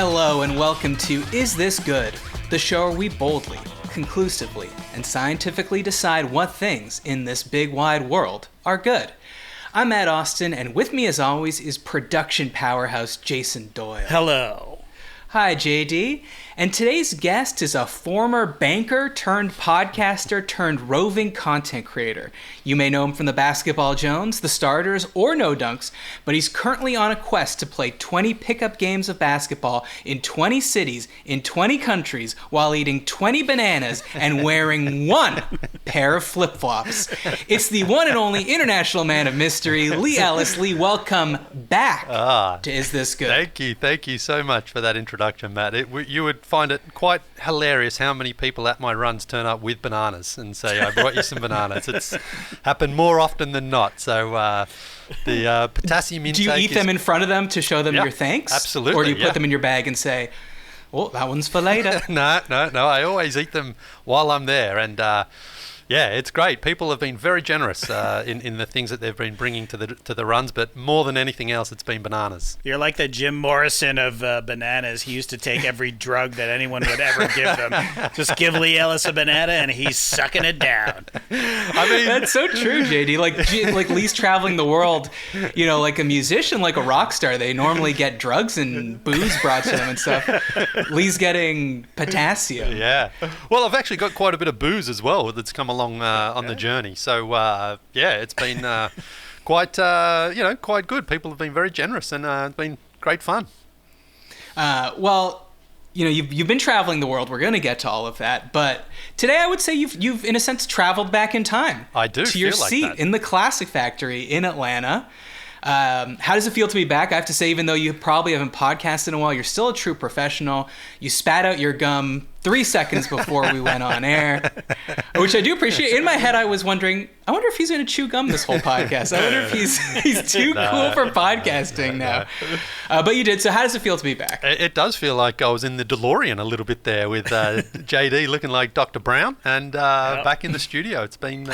Hello and welcome to Is This Good? The show where we boldly, conclusively, and scientifically decide what things in this big wide world are good. I'm Matt Austin, and with me as always is production powerhouse Jason Doyle. Hello. Hi, JD. And today's guest is a former banker turned podcaster turned roving content creator. You may know him from the Basketball Jones, the Starters, or No Dunks, but he's currently on a quest to play 20 pickup games of basketball in 20 cities, in 20 countries, while eating 20 bananas and wearing one pair of flip-flops. It's the one and only international man of mystery, Leigh Ellis. Leigh, welcome back to Is This Good? Thank you so much for that introduction, Matt. You would find it quite hilarious how many people at my runs turn up with bananas and say, I brought you some bananas. It's happened more often than not. So the potassium intake. Do you eat them in front of them to show them your thanks? Absolutely. Or do you put them in your bag and say, oh, that one's for later? No. I always eat them while I'm there. And yeah, it's great. People have been very generous in the things that they've been bringing to the runs, but more than anything else, it's been bananas. You're like the Jim Morrison of bananas. He used to take every drug that anyone would ever give them. Just give Leigh Ellis a banana, and he's sucking it down. I mean, that's so true, JD. Like Leigh's traveling the world, you know, like a musician, like a rock star. They normally get drugs and booze brought to them and stuff. Leigh's getting potassium. Yeah. Well, I've actually got quite a bit of booze as well that's come along on the journey. So yeah, it's been quite good. People have been very generous, and it's been great fun. Well, you know, you've been traveling the world. We're going to get to all of that, but today I would say you've in a sense traveled back in time. I do to your feel like seat that. in the Classic Factory in Atlanta. How does it feel to be back? I have to say, even though you probably haven't podcasted in a while, you're still a true professional. You spat out your gum 3 seconds before we went on air, which I do appreciate. In my head, I was wondering, I wonder if he's going to chew gum this whole podcast. I wonder if he's too cool for podcasting now. But you did. So how does it feel to be back? It does feel like I was in the DeLorean a little bit there with JD looking like Dr. Brown, and back in the studio. It's been...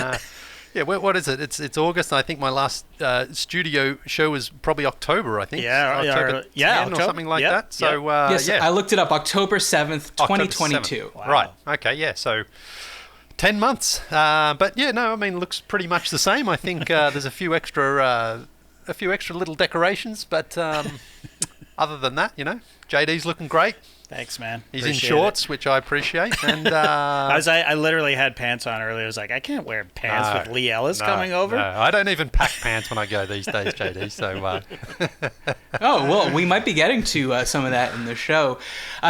yeah, what is it? It's August. I think my last studio show was probably October. I think. October 10 or something like that. So yes, yeah. I looked it up. October 7th, 2022. Wow. Right. Okay. Yeah. So 10 months. But yeah, no. I mean, looks pretty much the same. I think there's a few extra little decorations, but other than that, you know, JD's looking great. Thanks, man. He's in shorts, which I appreciate. And I literally had pants on earlier. I was like, I can't wear pants with Leigh Ellis coming over. No, I don't even pack pants when I go these days, JD. So. Oh, well, we might be getting to some of that in the show.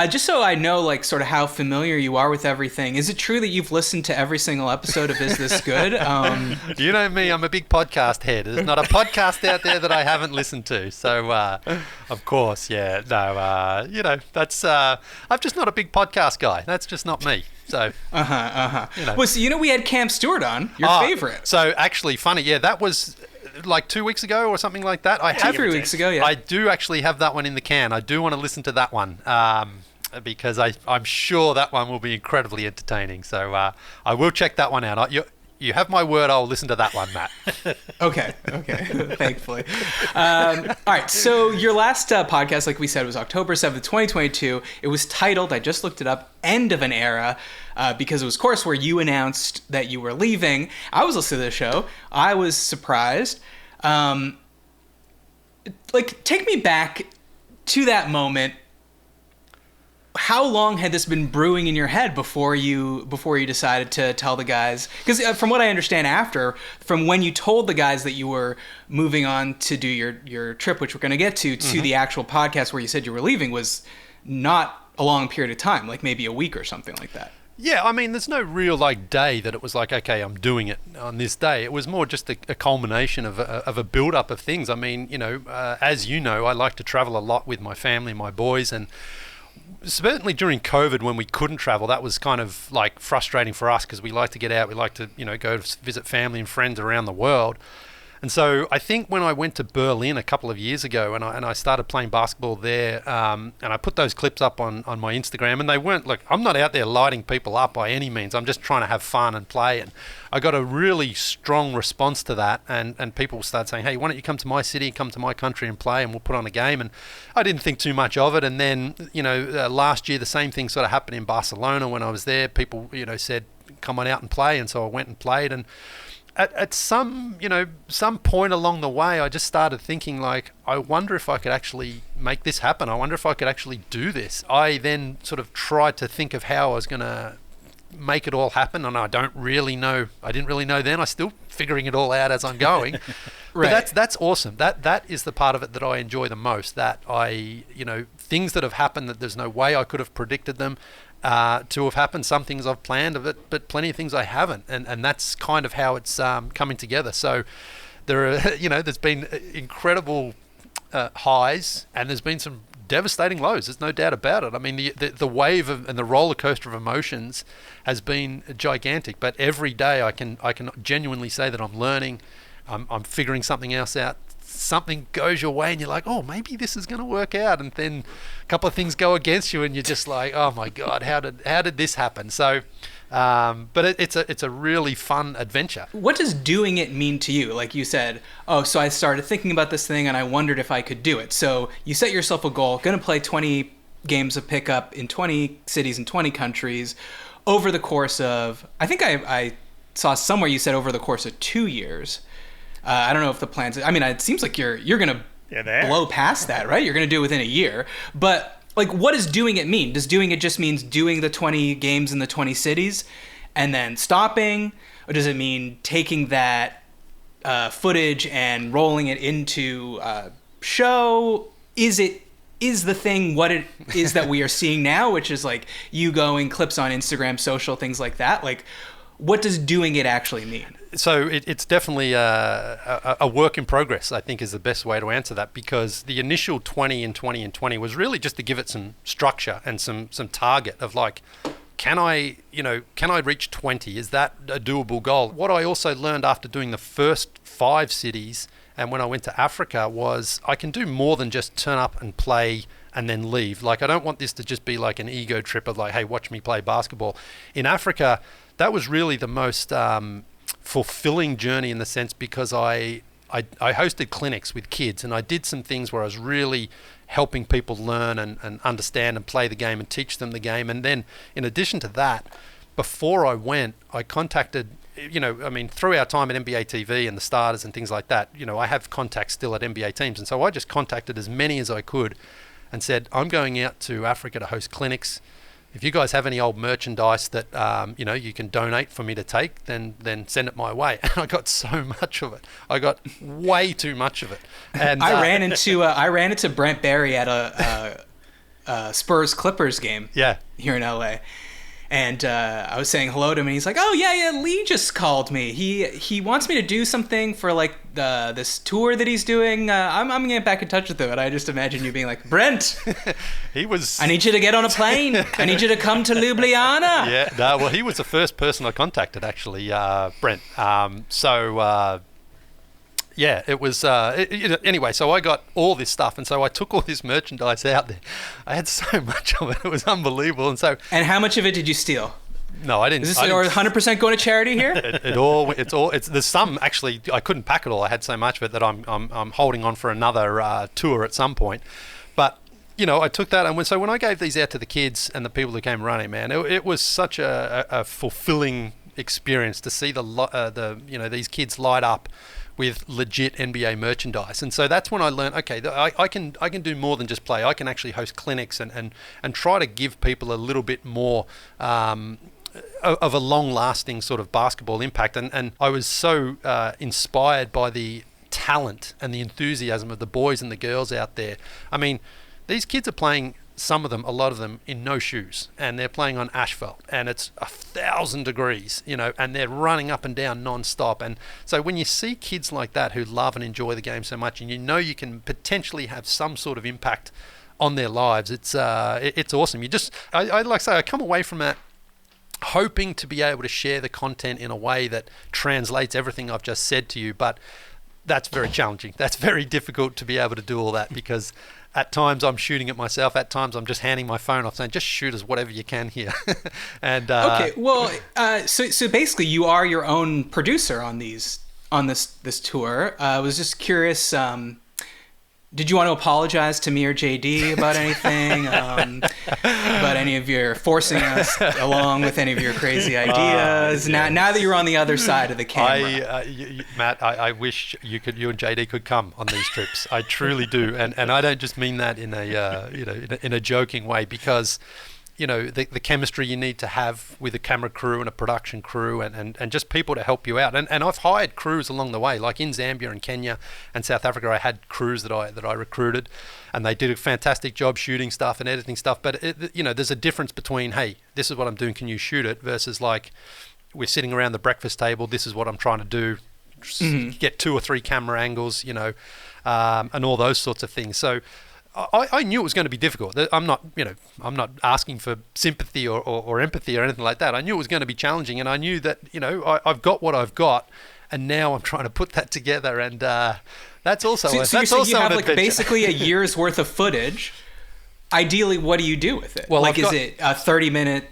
Just so I know, like, sort of how familiar you are with everything, is it true that you've listened to every single episode of Is This Good? You know me, I'm a big podcast head. There's not a podcast out there that I haven't listened to. So, of course, yeah. No, you know, that's... I'm just not a big podcast guy. That's just not me. So, You know. Well, so, you know, we had Cam Stewart on, your favorite. So, actually, funny, yeah, that was like 2 weeks ago or something like that. 3 weeks ago, yeah. I do actually have that one in the can. I do want to listen to that one because I'm sure that one will be incredibly entertaining. So, I will check that one out. You have my word, I'll listen to that one, Matt. Okay, thankfully. All right, so your last podcast, like we said, was October 7th, 2022. It was titled, I just looked it up, End of an Era, because it was, of course, where you announced that you were leaving. I was listening to the show. I was surprised. Take me back to that moment. How long had this been brewing in your head before you decided to tell the guys? Because from what I understand from when you told the guys that you were moving on to do your trip, which we're going to get to the actual podcast where you said you were leaving, was not a long period of time, like maybe a week or something like that. Yeah, I mean, there's no real day that it was like, okay, I'm doing it on this day. It was more just a culmination of a build-up of things. I mean, you know, as you know, I like to travel a lot with my family, my boys, and certainly during COVID when we couldn't travel, that was kind of like frustrating for us because we like to get out. We like to, you know, go to visit family and friends around the world. And so I think when I went to Berlin a couple of years ago and I started playing basketball there, and I put those clips up on my Instagram, and they weren't, look, I'm not out there lighting people up by any means. I'm just trying to have fun and play. And I got a really strong response to that. And people started saying, hey, why don't you come to my city, come to my country and play, and we'll put on a game. And I didn't think too much of it. And then, last year, the same thing sort of happened in Barcelona when I was there. People, said, come on out and play. And so I went and played. And at some point along the way, I just started thinking, like, I wonder if I could actually make this happen. I wonder if I could actually do this. I then sort of tried to think of how I was going to make it all happen, and I didn't really know then. I'm still figuring it all out as I'm going. Right. But that's awesome. That is the part of it that I enjoy the most, that things that have happened that there's no way I could have predicted them to have happened. Some things I've planned, but plenty of things I haven't, and that's kind of how it's coming together. So there are, there's been incredible highs, and there's been some devastating lows. There's no doubt about it. I mean, the wave and the roller coaster of emotions has been gigantic. But every day, I can genuinely say that I'm learning. I'm figuring something else out. Something goes your way and you're like, oh, maybe this is going to work out, and then a couple of things go against you and you're just like, oh my god, how did this happen? So but it's a really fun adventure. What does doing it mean to you? Like you said, oh, so I started thinking about this thing and I wondered if I could do it. So you set yourself a goal, going to play 20 games of pickup in 20 cities in 20 countries over the course of, I think I saw somewhere you said over the course of 2 years. I don't know if the plans, I mean, it seems like you're going to blow past that, right? You're going to do it within a year. But like, what does doing it mean? Does doing it just means doing the 20 games in the 20 cities and then stopping? Or does it mean taking that footage and rolling it into a show? Is the thing what it is that we are seeing now, which is like you going clips on Instagram, social, things like that? Like, what does doing it actually mean? So it's definitely a work in progress, I think, is the best way to answer that, because the initial 20 and 20 and 20 was really just to give it some structure and some target of like, can I reach 20? Is that a doable goal? What I also learned after doing the first 5 cities and when I went to Africa was I can do more than just turn up and play and then leave. Like, I don't want this to just be like an ego trip of like, hey, watch me play basketball. In Africa, that was really the most fulfilling journey in the sense because I hosted clinics with kids, and I did some things where I was really helping people learn and understand and play the game and teach them the game. And then in addition to that, before I went, I contacted, through our time at NBA TV and the starters and things like that, I have contacts still at NBA teams. And so I just contacted as many as I could and said, I'm going out to Africa to host clinics. If you guys have any old merchandise that you can donate for me to take, then send it my way. And I got so much of it. I got way too much of it. And I ran into Brent Barry at a Spurs Clippers game. Here in LA. And I was saying hello to him, and he's like, "Oh yeah, Leigh just called me. He wants me to do something for like this tour that he's doing. I'm gonna get back in touch with him." And I just imagine you being like, "Brent, I need you to get on a plane. I need you to come to Ljubljana." Yeah, no, well, he was the first person I contacted actually, Brent. Yeah, it was, anyway, so I got all this stuff, and so I took all this merchandise out there. I had so much of it, it was unbelievable. And how much of it did you steal? No, I didn't. Is this 100% going to charity here? There's some, actually, I couldn't pack it all. I had so much of it that I'm holding on for another tour at some point. But, I took that, and when I gave these out to the kids and the people who came running, man, it was such a fulfilling experience to see these kids light up with legit NBA merchandise. And so that's when I learned, okay, I can do more than just play. I can actually host clinics and try to give people a little bit more of a long-lasting sort of basketball impact. And I was so inspired by the talent and the enthusiasm of the boys and the girls out there. I mean, these kids are playing, some of them, a lot of them, in no shoes, and they're playing on asphalt, and it's 1,000 degrees, and they're running up and down non-stop. And so when you see kids like that who love and enjoy the game so much, and you can potentially have some sort of impact on their lives, it's awesome. I like I say, I come away from that hoping to be able to share the content in a way that translates everything I've just said to you, but that's very challenging. That's very difficult to be able to do all that, because at times I'm shooting it myself. At times I'm just handing my phone off saying, just shoot us whatever you can here. And okay, well, so basically you are your own producer on this tour. I was just curious, did you want to apologize to me or JD about anything? About any of your forcing us along with any of your crazy ideas? Now that you're on the other side of the camera. Matt, I wish you and JD could come on these trips. I truly do, and I don't just mean that in a joking way, because the chemistry you need to have with a camera crew and a production crew and just people to help you out. And I've hired crews along the way, like in Zambia and Kenya and South Africa. I had crews that I recruited, and they did a fantastic job shooting stuff and editing stuff. But there's a difference between, hey, this is what I'm doing, can you shoot it, versus like we're sitting around the breakfast table, this is what I'm trying to do, get 2 or 3 camera angles, and all those sorts of things. So I knew it was going to be difficult. I'm not asking for sympathy or empathy or anything like that. I knew it was going to be challenging, and I knew that, I've got what I've got, and now I'm trying to put that together, and that's also so you have like basically a year's worth of footage. Ideally, what do you do with it? Well, like, is it a 30-minute,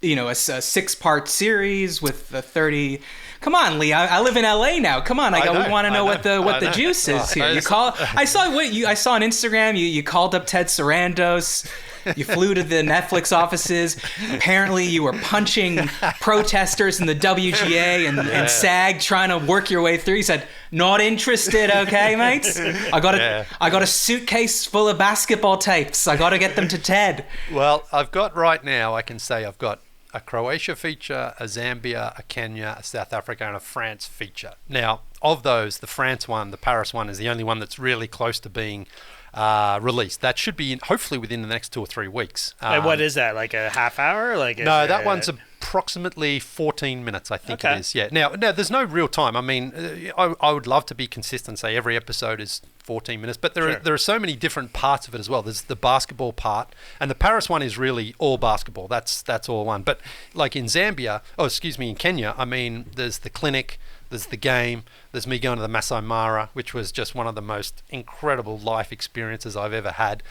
a 6-part series with the 30? Come on, Leigh. I live in LA now. Come on, we want to know what the juice is here. I saw on Instagram. You called up Ted Sarandos. You flew to the Netflix offices. Apparently, you were punching protesters in the WGA and SAG, trying to work your way through. You said, "Not interested, okay, mates? I got a suitcase full of basketball tapes. I got to get them to Ted." Well, I've got right now. I can say I've got a Croatia feature, a Zambia, a Kenya, a South Africa, and a France feature. Now, of those, the France one, the Paris one, is the only one that's really close to being released. That should be hopefully within the next 2 or 3 weeks. And what is that? Like a half hour? No, that one's approximately 14 minutes, I think it is. Yeah. Now, there's no real time. I mean, I would love to be consistent, say every episode is 14 minutes, but there are so many different parts of it as well. There's the basketball part, and the Paris one is really all basketball. That's all one. But like in in Kenya, I mean, there's the clinic, there's the game, there's me going to the Masai Mara, which was just one of the most incredible life experiences I've ever had.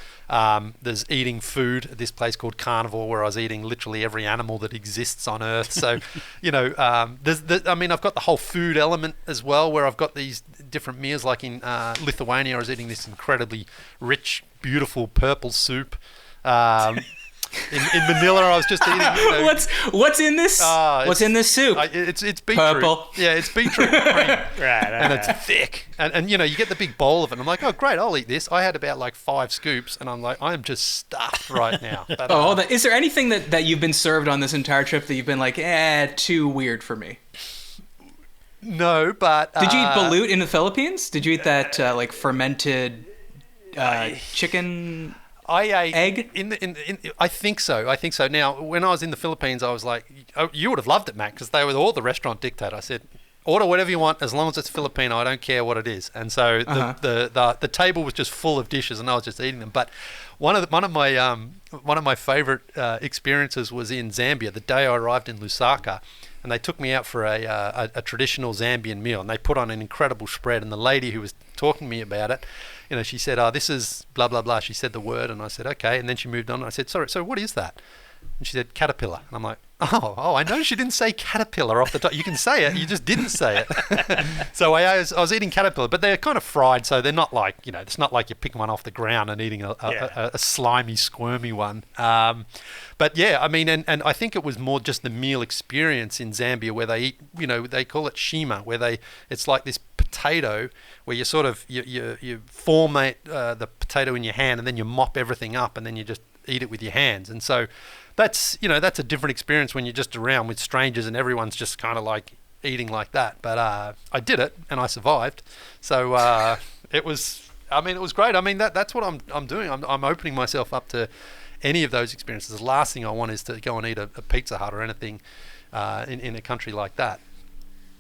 There's eating food at this place called Carnivore, where I was eating literally every animal that exists on Earth. So, I've got the whole food element as well, where I've got these different meals. Like in Lithuania, I was eating this incredibly rich, beautiful purple soup. In Manila, I was just eating. What's in this? What's in this soup? It's beetroot. Purple. Yeah, it's beetroot cream. Right, and it's thick. And you get the big bowl of it. And I'm like, oh great, I'll eat this. I had about like 5 scoops, and I'm like, I am just stuffed right now. Is there anything that you've been served on this entire trip that you've been like, too weird for me? No, but did you eat balut in the Philippines? Did you eat that like fermented chicken? I ate egg. I think so. Now, when I was in the Philippines, I was like, oh, you would have loved it, Matt, because they were all the restaurant dictate. I said, order whatever you want as long as it's Filipino. I don't care what it is. And so the table was just full of dishes, and I was just eating them. But one of my favorite experiences was in Zambia. The day I arrived in Lusaka, and they took me out for a traditional Zambian meal, and they put on an incredible spread. And the lady who was talking to me about it, she said, this is blah, blah, blah. She said the word, and I said, okay. And then she moved on, and I said, sorry, so what is that? And she said, caterpillar. And I'm like, I noticed you didn't say caterpillar off the top. You can say it, you just didn't say it. So I was eating caterpillar, but they're kind of fried, so they're not like, it's not like you're picking one off the ground and eating a slimy, squirmy one. But yeah, I mean, and I think it was more just the meal experience in Zambia where they eat, they call it shima, where it's like this potato where you sort of, you formate the potato in your hand, and then you mop everything up, and then you just eat it with your hands. And so that's a different experience when you're just around with strangers and everyone's just kind of like eating like that. But I did it, and I survived. So it was great. I mean, that's what I'm doing. I'm opening myself up to any of those experiences. The last thing I want is to go and eat a Pizza Hut or anything in a country like that.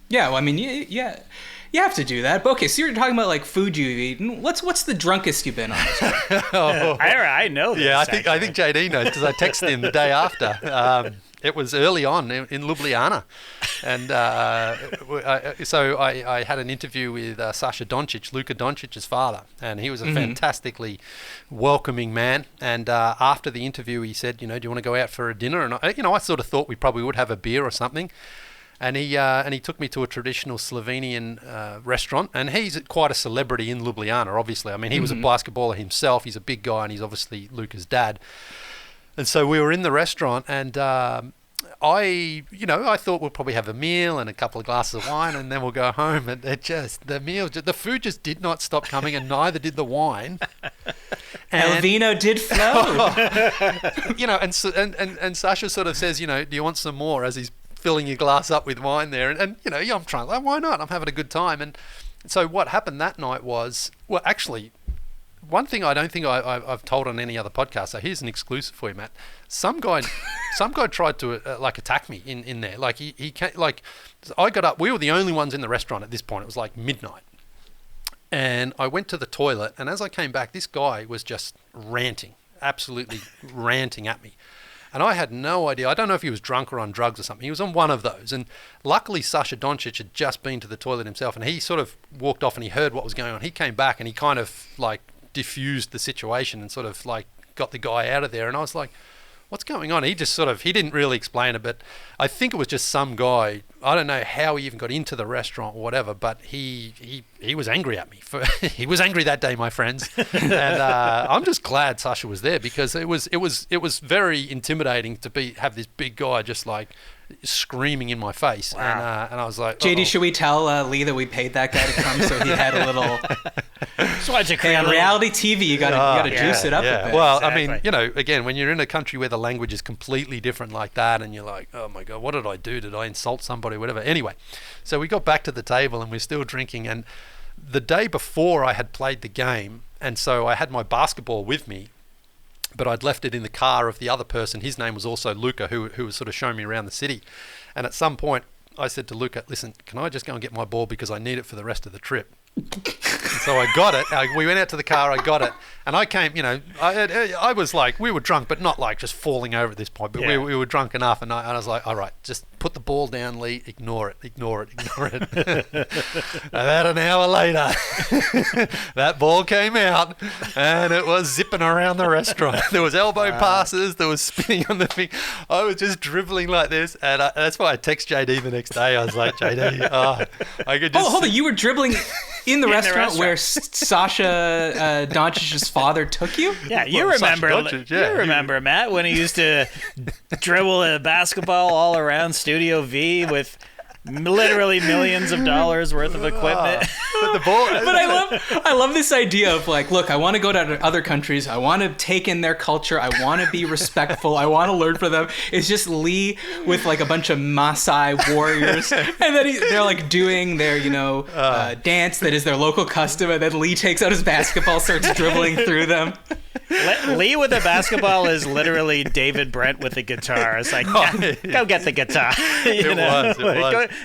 Yeah, well, I mean, yeah, you have to do that. But okay, so you're talking about like food you've eaten. What's the drunkest you've been on? I know this. Yeah, I think JD knows because I texted him the day after. It was early on in Ljubljana, and so I had an interview with Luka Doncic's father, and he was a fantastically welcoming man. And after the interview, he said, do you want to go out for a dinner? And I sort of thought we probably would have a beer or something. And he took me to a traditional Slovenian restaurant, and he's quite a celebrity in Ljubljana, obviously. I mean, he was a basketballer himself. He's a big guy, and he's obviously Luka's dad. And so we were in the restaurant, and I thought we'll probably have a meal and a couple of glasses of wine, and then we'll go home. And the food just did not stop coming, and neither did the wine. El vino did flow. And Sasha sort of says, do you want some more, as he's filling your glass up with wine there, and I'm trying, why not? I'm having a good time. And so what happened that night was, well, actually, one thing I don't think I've told on any other podcast. So here's an exclusive for you, Matt. Some guy tried to attack me in there. Like he came, I got up. We were the only ones in the restaurant at this point. It was like midnight, and I went to the toilet. And as I came back, this guy was just ranting, absolutely ranting at me. And I had no idea. I don't know if he was drunk or on drugs or something. He was on one of those. And luckily, Sasha Doncic had just been to the toilet himself, and he sort of walked off and he heard what was going on. He came back and he kind of diffused the situation and sort of got the guy out of there. And I was like, what's going on? He just he didn't really explain it, but I think it was just some guy. I don't know how he even got into the restaurant or whatever, but he was angry at me. He was angry that day, my friends. And I'm just glad Sasha was there, because it was very intimidating to have this big guy just screaming in my face. Wow. And I was like, JD, should we tell Leigh that we paid that guy to come so he had a little... So on reality TV, you got to juice it up a bit. Well, exactly. I mean, again, when you're in a country where the language is completely different like that, and you're like, oh my God, what did I do? Did I insult somebody, whatever? Anyway, so we got back to the table and we're still drinking. And the day before, I had played the game, and so I had my basketball with me, but I'd left it in the car of the other person. His name was also Luka, who was sort of showing me around the city. And at some point, I said to Luka, listen, can I just go and get my ball, because I need it for the rest of the trip? And so I got it. We went out to the car, I got it, and I came, I was we were drunk, but not just falling over at this point, but we were drunk enough, and I was like, all right, just put the ball down, Leigh, ignore it. About an hour later, that ball came out, and it was zipping around the restaurant. There was elbow passes, there was spinning on the thing. I was just dribbling like this, and that's why I text JD the next day. I was like, JD, I could just... Hold on, you were dribbling in the restaurant where Sasha Doncic's father took you? Yeah, you remember, you remember, Matt, when he used to dribble a basketball all around Studio V with literally millions of dollars worth of equipment. But the ball... But I love this idea of look, I want to go to other countries. I want to take in their culture. I want to be respectful. I want to learn from them. It's just Leigh with a bunch of Maasai warriors, and then they're doing their dance that is their local custom, and then Leigh takes out his basketball, starts dribbling through them. Leigh with the basketball is literally David Brent with the guitar. It's go get the guitar. It was.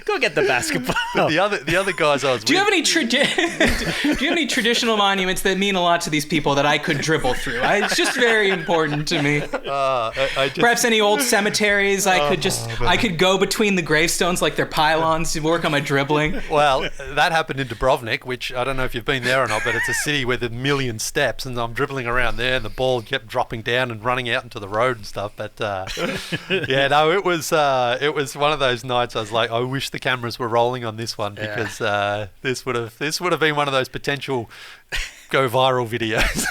Go get the basketball. But the other guys I was Do you have any traditional monuments that mean a lot to these people that I could dribble through? It's just very important to me. Perhaps any old cemeteries I could go between the gravestones like they're pylons to work on my dribbling. Well, that happened in Dubrovnik, which I don't know if you've been there or not, but it's a city with a million steps, and I'm dribbling around there, and the ball kept dropping down and running out into the road and stuff. But it was one of those nights I was like, I wish the cameras were rolling on this one, because this would have been one of those potential go viral videos.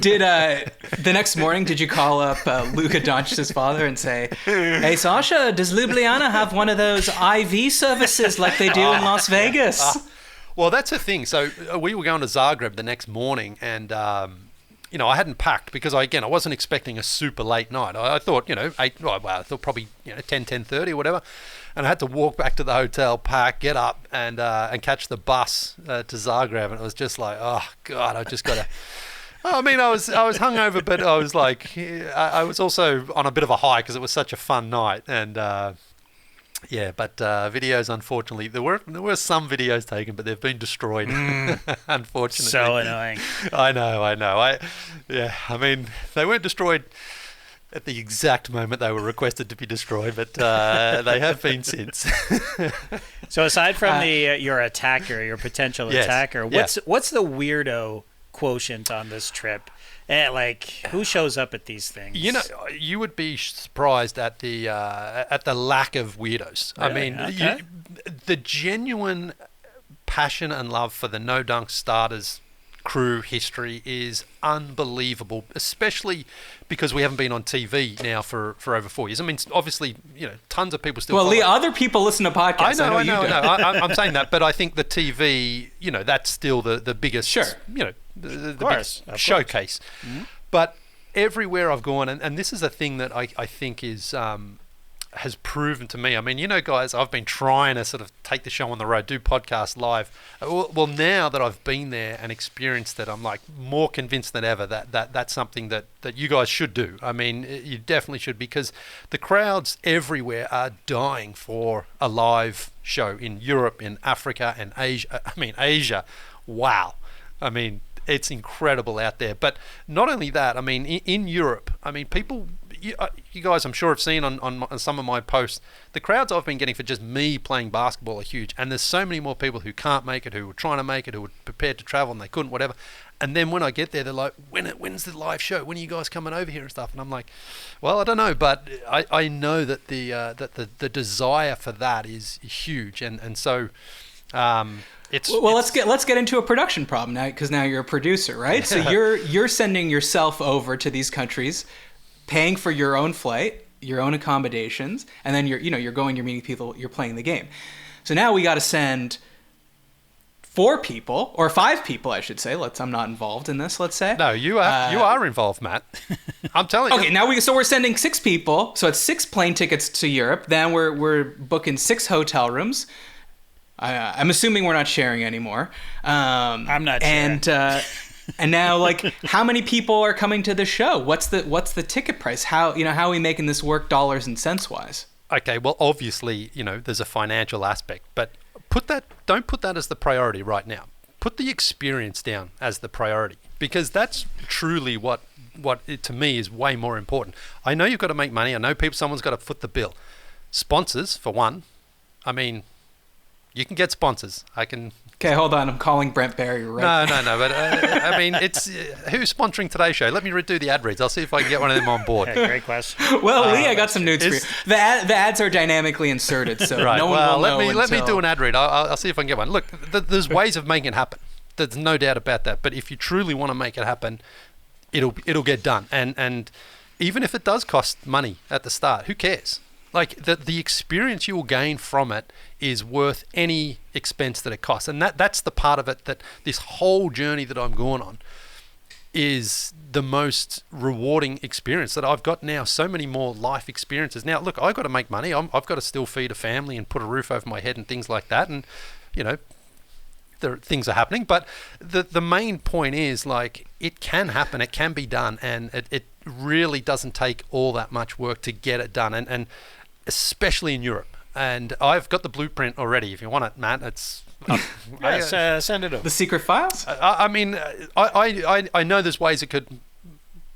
Did the next morning, did you call up Luka Doncic's father and say, hey Sasha, does Ljubljana have one of those IV services like they do in Las Vegas? Well, that's the thing. So we were going to Zagreb the next morning, and I hadn't packed, because I wasn't expecting a super late night. I thought, 8, I thought probably 10:30 or whatever. And I had to walk back to the hotel, pack, get up, and catch the bus to Zagreb. And it was just like, oh God, I just got to... I mean, I was hungover, but I was I was also on a bit of a high, because it was such a fun night. And videos, unfortunately, there were some videos taken, but they've been destroyed, unfortunately. So annoying. I know. I mean, they weren't destroyed at the exact moment they were requested to be destroyed, but they have been since. So aside from your attacker, your potential attacker, what's the weirdo quotient on this trip? Who shows up at these things? You know, you would be surprised at the lack of weirdos. Really? I mean, the genuine passion and love for the No Dunk Starters crew history is unbelievable, especially because we haven't been on TV now for over 4 years. I mean, obviously, you know, tons of people still. Well, Lee, other people listen to podcasts. I know. I'm saying that, but I think the TV, you know, that's still the biggest. Sure. You know, the biggest showcase. Mm-hmm. But everywhere I've gone, and this is a thing that I think is has proven to me. I mean, you know, guys, I've been trying to sort of take the show on the road, do podcasts live. Well, now that I've been there and experienced it, I'm like more convinced than ever that that's something that you guys should do. I mean, you definitely should, because the crowds everywhere are dying for a live show in Europe, in Africa, and Asia. I mean, Asia, wow. I mean, it's incredible out there. But not only that, I mean, in Europe, I mean, people... You guys, I'm sure, have seen on some of my posts, the crowds I've been getting for just me playing basketball are huge. And there's so many more people who can't make it, who were trying to make it, who were prepared to travel and they couldn't, whatever. And then when I get there, they're like, when's the live show? When are you guys coming over here and stuff? And I'm like, well, I don't know, but I know that the desire for that is huge. And so... let's get into a production problem now, because now you're a producer, right? So you're sending yourself over to these countries, paying for your own flight, your own accommodations, and then you're going, you're meeting people, you're playing the game. So now we got to send 4 people, or 5 people, I should say. I'm not involved in this. Let's say. No, you are involved, Matt. I'm telling you. Okay, now we're sending 6 people. So it's 6 plane tickets to Europe. Then we're booking 6 hotel rooms. I'm assuming we're not sharing anymore. I'm not sharing. And now, like, how many people are coming to the show? What's the ticket price? How are we making this work dollars and cents wise? Okay, well, obviously, you know, there's a financial aspect, but don't put that as the priority right now. Put the experience down as the priority, because that's truly what to me is way more important. I know you've got to make money. I know someone's got to foot the bill. Sponsors, for one. I mean, you can get sponsors. Okay, hold on. I'm calling Brent Barry right now. No. But I mean, it's who's sponsoring today's show? Let me do the ad reads. I'll see if I can get one of them on board. Okay, great question. Well, Lee, I got some news for you. The ads are dynamically inserted, so right. no one will know. Let me do an ad read. I'll see if I can get one. Look, there's ways of making it happen. There's no doubt about that. But if you truly want to make it happen, it'll get done. And even if it does cost money at the start, who cares? Like, the experience you will gain from it is worth any expense that it costs. And that's the part of it, that this whole journey that I'm going on is the most rewarding experience that I've got now. So many more life experiences. Now, look, I've got to make money. I've got to still feed a family and put a roof over my head and things like that. And, you know, things are happening. But the main point is, like, it can happen. It can be done. And it really doesn't take all that much work to get it done. And especially in Europe. And I've got the blueprint already. If you want it, Matt, it's... send it over. The secret files? I mean, I know there's ways it could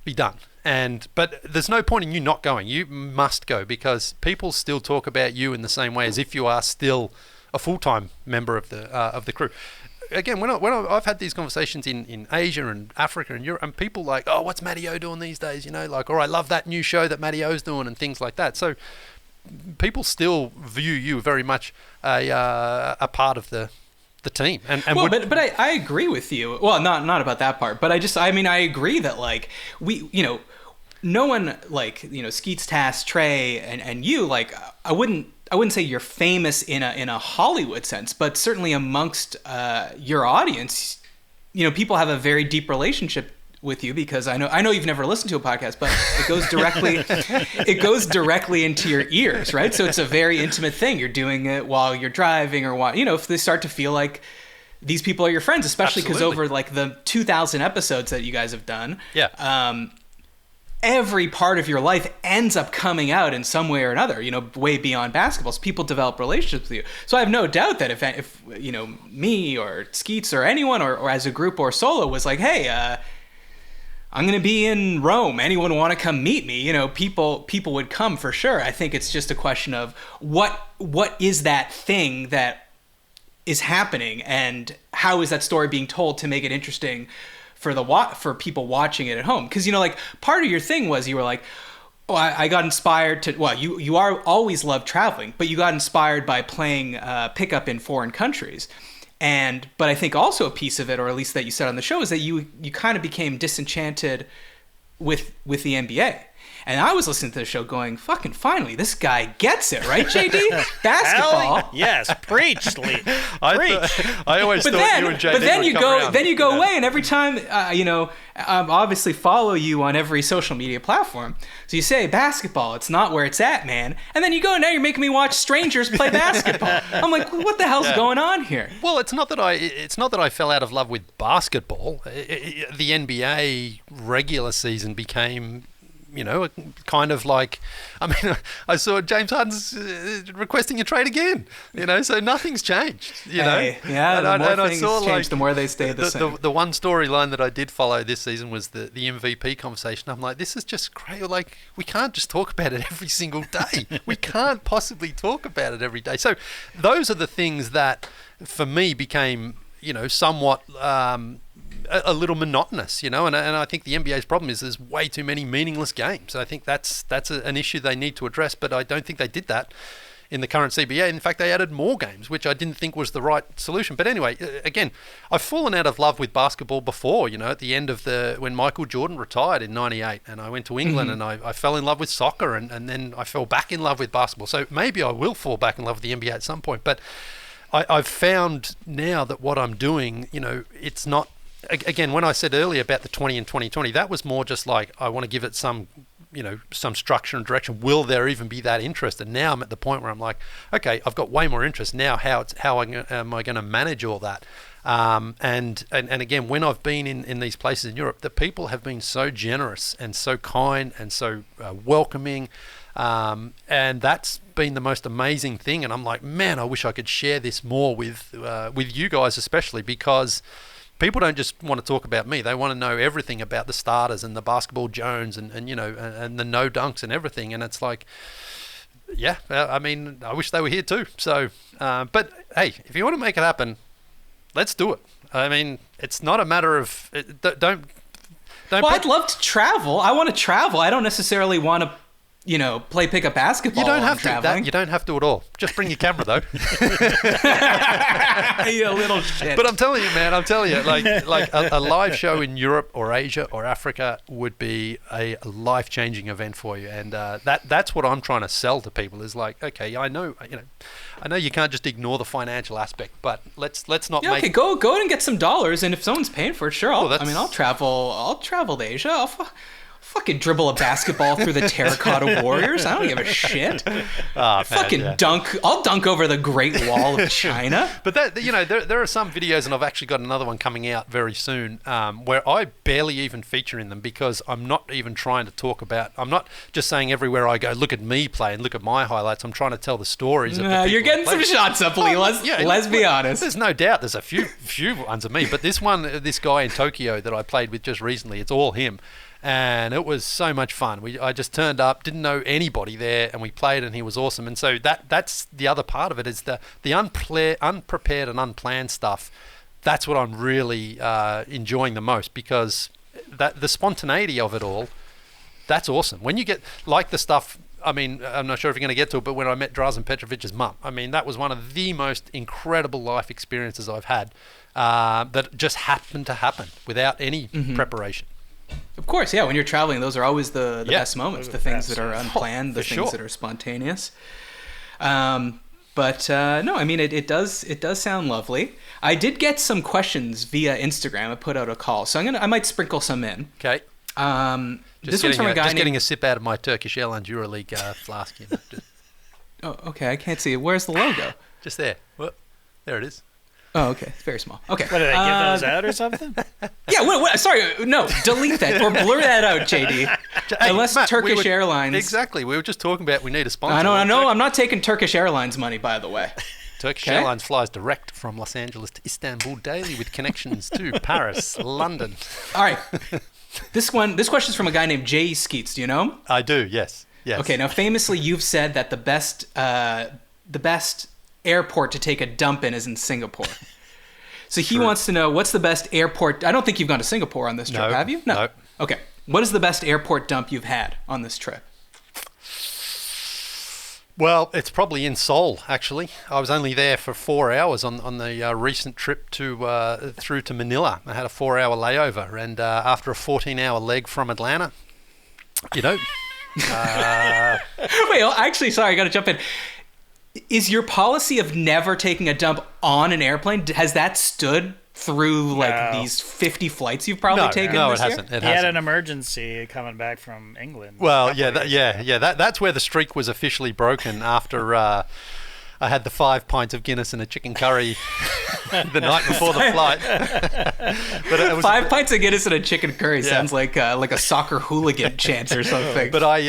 be done. But there's no point in you not going. You must go, because people still talk about you in the same way as if you are still a full-time member of the crew. Again, when I've had these conversations in Asia and Africa and Europe, and people like, oh, what's MattyO doing these days? You know, like, or I love that new show that MattyO's doing and things like that. So people still view you very much a part of the team. But I agree with you. Well, not about that part, but I agree that, like, we, you know, no one, like, you know, Skeets, Tass, Trey, and you, like, I wouldn't say you're famous in a Hollywood sense, but certainly amongst your audience, you know, people have a very deep relationship with you, because I know you've never listened to a podcast, but it goes directly into your ears, right? So it's a very intimate thing. You're doing it while you're driving, or while, you know, if they start to feel like these people are your friends, especially because over, like, the 2,000 episodes that you guys have done, every part of your life ends up coming out in some way or another, you know, way beyond basketball. So people develop relationships with you. So I have no doubt that if you know, me or Skeets or anyone, or as a group or solo, was like, hey, I'm going to be in Rome. Anyone want to come meet me? People would come for sure. I think it's just a question of what is that thing that is happening, and how is that story being told to make it interesting for people watching it at home? Because part of your thing was you were like, oh, I got inspired to. Well, you are always loved traveling, but you got inspired by playing pickup in foreign countries, but I think also a piece of it, or at least that you said on the show, is that you kind of became disenchanted with the NBA. And I was listening to the show going, fucking finally, this guy gets it, right, JD? Basketball. Yes, preach, Lee. Preach. I always thought you and JD then you go away, and every time, obviously follow you on every social media platform. So you say, basketball, it's not where it's at, man. And then you go, now you're making me watch strangers play basketball. I'm like, what the hell's going on here? Well, it's not that I fell out of love with basketball. The NBA regular season became, kind of like, I saw James Harden's requesting a trade again, so nothing's changed, Hey, yeah, the more things change, the more they stay the same. The one storyline that I did follow this season was the MVP conversation. I'm like, this is just great. Like, we can't just talk about it every single day. We can't possibly talk about it every day. So those are the things that, for me, became, somewhat a little monotonous, and I think the NBA's problem is there's way too many meaningless games. I think that's an issue they need to address, but I don't think they did that in the current CBA. In fact, they added more games, which I didn't think was the right solution. But anyway, again, I've fallen out of love with basketball before, at the end of when Michael Jordan retired in 98, and I went to England and I fell in love with soccer, and then I fell back in love with basketball. So maybe I will fall back in love with the NBA at some point, but I've found now that what I'm doing, it's not. Again, when I said earlier about the 20 and 2020, that was more just like, I want to give it some structure and direction. Will there even be that interest? And now I'm at the point where I'm like, okay, I've got way more interest now. How am I going to manage all that? And again, when I've been in these places in Europe, the people have been so generous and so kind and so welcoming. And that's been the most amazing thing. And I'm like, man, I wish I could share this more with you guys, especially because people don't just want to talk about me. They want to know everything about the starters and the basketball Jones and the no dunks and everything. And it's like, yeah, I wish they were here too. So, but hey, if you want to make it happen, let's do it. It's not a matter of don't. Well, I'd love to travel. I want to travel. I don't necessarily want to, play pickup basketball. You don't have traveling. to. You don't have to at all. Just bring your camera though. You little shit. But I'm telling you, man. Like a live show in Europe or Asia or Africa would be a life-changing event for you, and that's what I'm trying to sell to people. Is like, okay, I know you can't just ignore the financial aspect, but let's not make. Okay, go and get some dollars, and if someone's paying for it, sure. I'll travel. I'll travel to Asia. I'll fucking dribble a basketball through the terracotta warriors. I don't give a shit. Dunk. I'll dunk over the Great Wall of China. But there are some videos, and I've actually got another one coming out very soon, where I barely even feature in them because I'm not even trying to talk about. I'm not just saying everywhere I go, look at me play and look at my highlights. I'm trying to tell the stories. You're getting some shots up, Lee. Let's be honest. There's no doubt. There's a few ones of me, but this guy in Tokyo that I played with just recently, it's all him. And it was so much fun. I just turned up, didn't know anybody there, and we played, and he was awesome. And so that's the other part of it is the unprepared and unplanned stuff. That's what I'm really enjoying the most because the spontaneity of it all, that's awesome. When you get like the stuff, I'm not sure if you're going to get to it, but when I met Drazen Petrovic's mum, that was one of the most incredible life experiences I've had that just happened to happen without any preparation. Of course, yeah. When you're traveling, those are always the best moments, the things that are unplanned, the things that are spontaneous. But no, it does sound lovely. I did get some questions via Instagram. I put out a call, so I might sprinkle some in. Okay. This one's from a guy getting a sip out of my Turkish Airlines EuroLeague flask. Oh, okay. I can't see it. Where's the logo? Just there. Well, there it is. Oh, okay. It's very small. Okay. What, did I give those out or something? Yeah, what, sorry. No, delete that or blur that out, JD. Hey, unless Matt, Turkish Airlines. Exactly. We were just talking about we need a sponsor. I know. I'm not taking Turkish Airlines money, by the way. Turkish Airlines flies direct from Los Angeles to Istanbul daily with connections to Paris, London. All right. This question is from a guy named Jay Skeets. Do you know him? I do, yes. Yes. Okay, now famously you've said that the best airport to take a dump in is in Singapore. So he wants to know, what's the best airport? I don't think you've gone to Singapore on this trip, have you? No. Okay. What is the best airport dump you've had on this trip? Well, it's probably in Seoul, actually. I was only there for 4 hours on the recent trip through to Manila. I had a 4-hour layover, and after a 14-hour leg from Atlanta, you know... Wait, actually, sorry, I got to jump in. Is your policy of never taking a dump on an airplane, has that stood through these 50 flights you've probably taken this year? It hasn't. He had an emergency coming back from England. Well, that's where the streak was officially broken after I had the 5 pints of Guinness and a chicken curry the night before the flight. But it was 5 pints of Guinness and a chicken curry sounds like a soccer hooligan chant or something. But I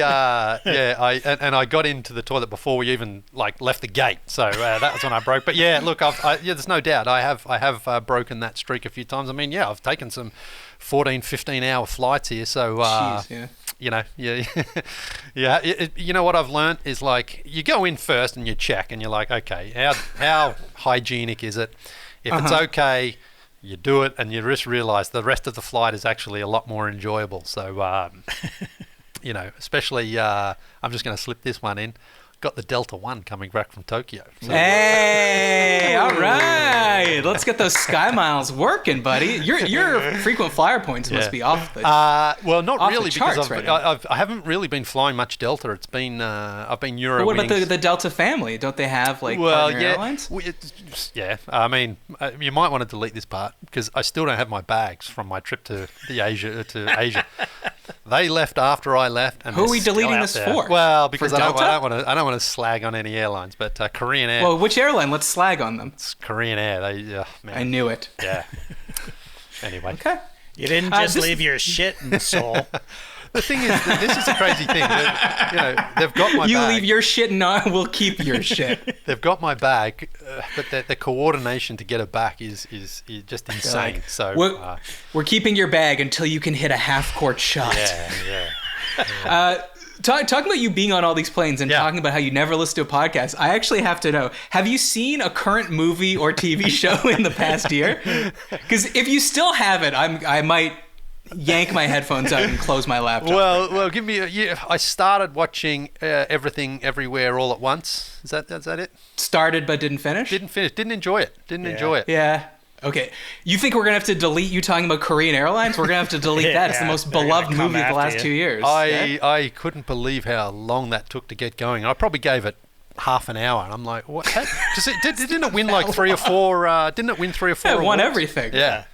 got into the toilet before we even left the gate, so that was when I broke. But yeah, look, there's no doubt I have broken that streak a few times. I mean, I've taken some 14, 15-hour flights here, so Jeez, yeah. You know, you know what I've learned is you go in first and you check and you're like, okay, how hygienic is it? If it's okay, you do it, and you just realize the rest of the flight is actually a lot more enjoyable. So, you know, especially I'm just going to slip this one in. Got the Delta One coming back from Tokyo. So. Hey, all right. Let's get those Sky Miles working, buddy. Your frequent flyer points must be off the well, not off really, the charts because I haven't really been flying much Delta. It's been I've been Euro. But what about the Delta family? Don't they have partner airlines? I mean, you might want to delete this part because I still don't have my bags from my trip to Asia. They left after I left. And who are we deleting this for? Well, because I Delta? don't want to slag on any airlines, but Korean Air. Well, which airline? Let's slag on them. It's Korean Air. Man. I knew it. Yeah. Anyway. Okay. You didn't just leave your shit in Seoul. The thing is, this is a crazy thing. They've got my bag. You leave your shit and I will keep your shit. They've got my bag, but the coordination to get it back is just insane. We're keeping your bag until you can hit a half-court shot. Yeah. Talking about you being on all these planes and talking about how you never listen to a podcast, I actually have to know, have you seen a current movie or TV show in the past year? Because if you still haven't, I might yank my headphones out and close my laptop. Well, give me a year. I started watching Everything Everywhere All at Once. Is that it? Started but didn't finish? Didn't finish. Didn't enjoy it. Yeah. Okay. You think we're going to have to delete you talking about Korean Airlines? We're going to have to delete that. It's the most beloved movie of the last 2 years. I couldn't believe how long that took to get going. I probably gave it half an hour, and I'm like, what? Didn't it win like 3 or 4? Didn't it win 3 or 4? It won everything. Yeah.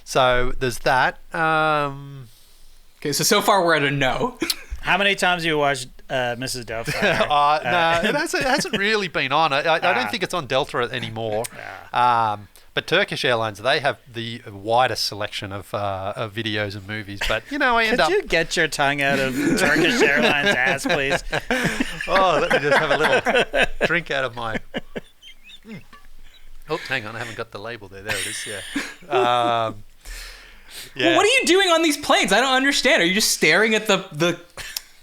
So there's that. Okay, so far we're at a no. How many times have you watched Mrs. Doubtfire? No, it hasn't really been on. I don't think it's on Delta anymore. But Turkish Airlines, they have the widest selection of videos and movies. But, I end up... Could you get your tongue out of Turkish Airlines' ass, please? Let me just have a little drink out of my... Oh, hang on, I haven't got the label there. There it is, yeah. Well, what are you doing on these planes? I don't understand. Are you just staring at the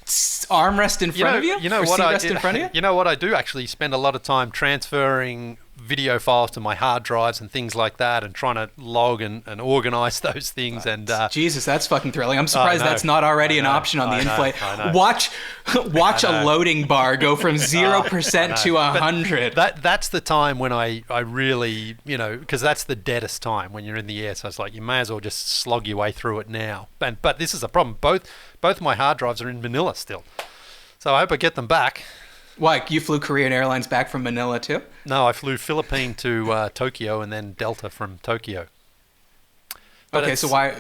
armrest in front of you? You know what in front of you? You know what I do actually spend a lot of time transferring video files to my hard drives and things like that, and trying to log and organize those things. And Jesus, that's fucking thrilling. I'm surprised that's not already an option on the in-flight. Watch a loading bar go from 0% to 100. That's the time when I really, because that's the deadest time when you're in the air. So it's like you may as well just slog your way through it now. But this is a problem. Both my hard drives are in Manila still, so I hope I get them back. Why, you flew Korean Airlines back from Manila too? No, I flew Philippine to Tokyo and then Delta from Tokyo. But okay, so why?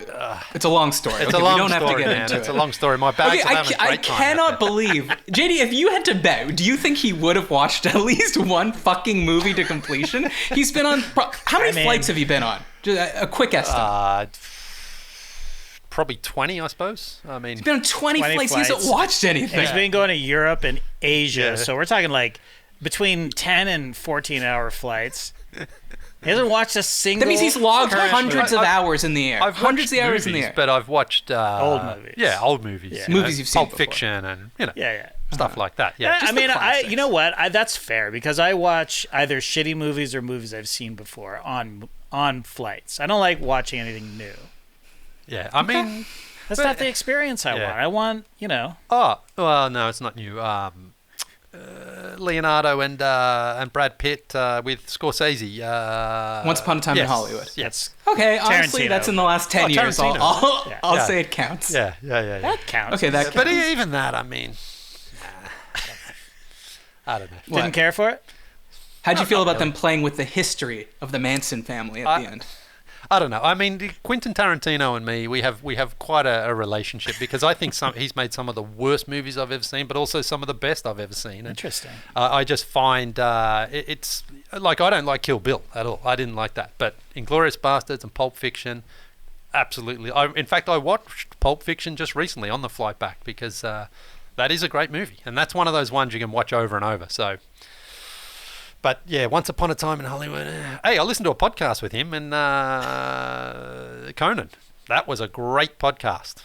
It's a long story. It's a long story. We don't have to get into it. It's a long story. My bags are having a great time. I cannot believe, JD, if you had to bet, do you think he would have watched at least one fucking movie to completion? He's been on. How many flights have you been on? Just a quick estimate. Probably 20, I suppose. I mean, he's been on 20 flights. He hasn't watched anything. He's been going to Europe and Asia, so we're talking like between 10 and 14-hour flights. He hasn't watched a single. That means he's logged hundreds of hours in the air. I've hundreds of watched hours in the movies, air. But I've watched old movies. Yeah, old movies. Yeah. Movies you've seen Pulp before. Fiction and stuff like that. Yeah. I mean, classics. you know what? That's fair because I watch either shitty movies or movies I've seen before on flights. I don't like watching anything new. Yeah, I mean, That's not the experience I want. I want, Oh, well, no, it's not new. Leonardo and Brad Pitt with Scorsese. Once Upon a Time in Hollywood. Yes. Okay, honestly, Tarantino. that's in the last 10 years. Tarantino. I'll say it counts. Yeah. That counts. Okay, that counts. But even that, I mean, I don't know. Didn't care for it? How'd you feel about them playing with the history of the Manson family at the end? I don't know. I mean, Quentin Tarantino and me, we have quite a relationship because I think he's made some of the worst movies I've ever seen, but also some of the best I've ever seen. And, Interesting. I just find it's like I don't like Kill Bill at all. I didn't like that, but Inglourious Basterds and Pulp Fiction, absolutely. In fact, I watched Pulp Fiction just recently on the flight back because that is a great movie, and that's one of those ones you can watch over and over. So. But yeah, Once Upon a Time in Hollywood. Hey, I listened to a podcast with him and Conan. That was a great podcast.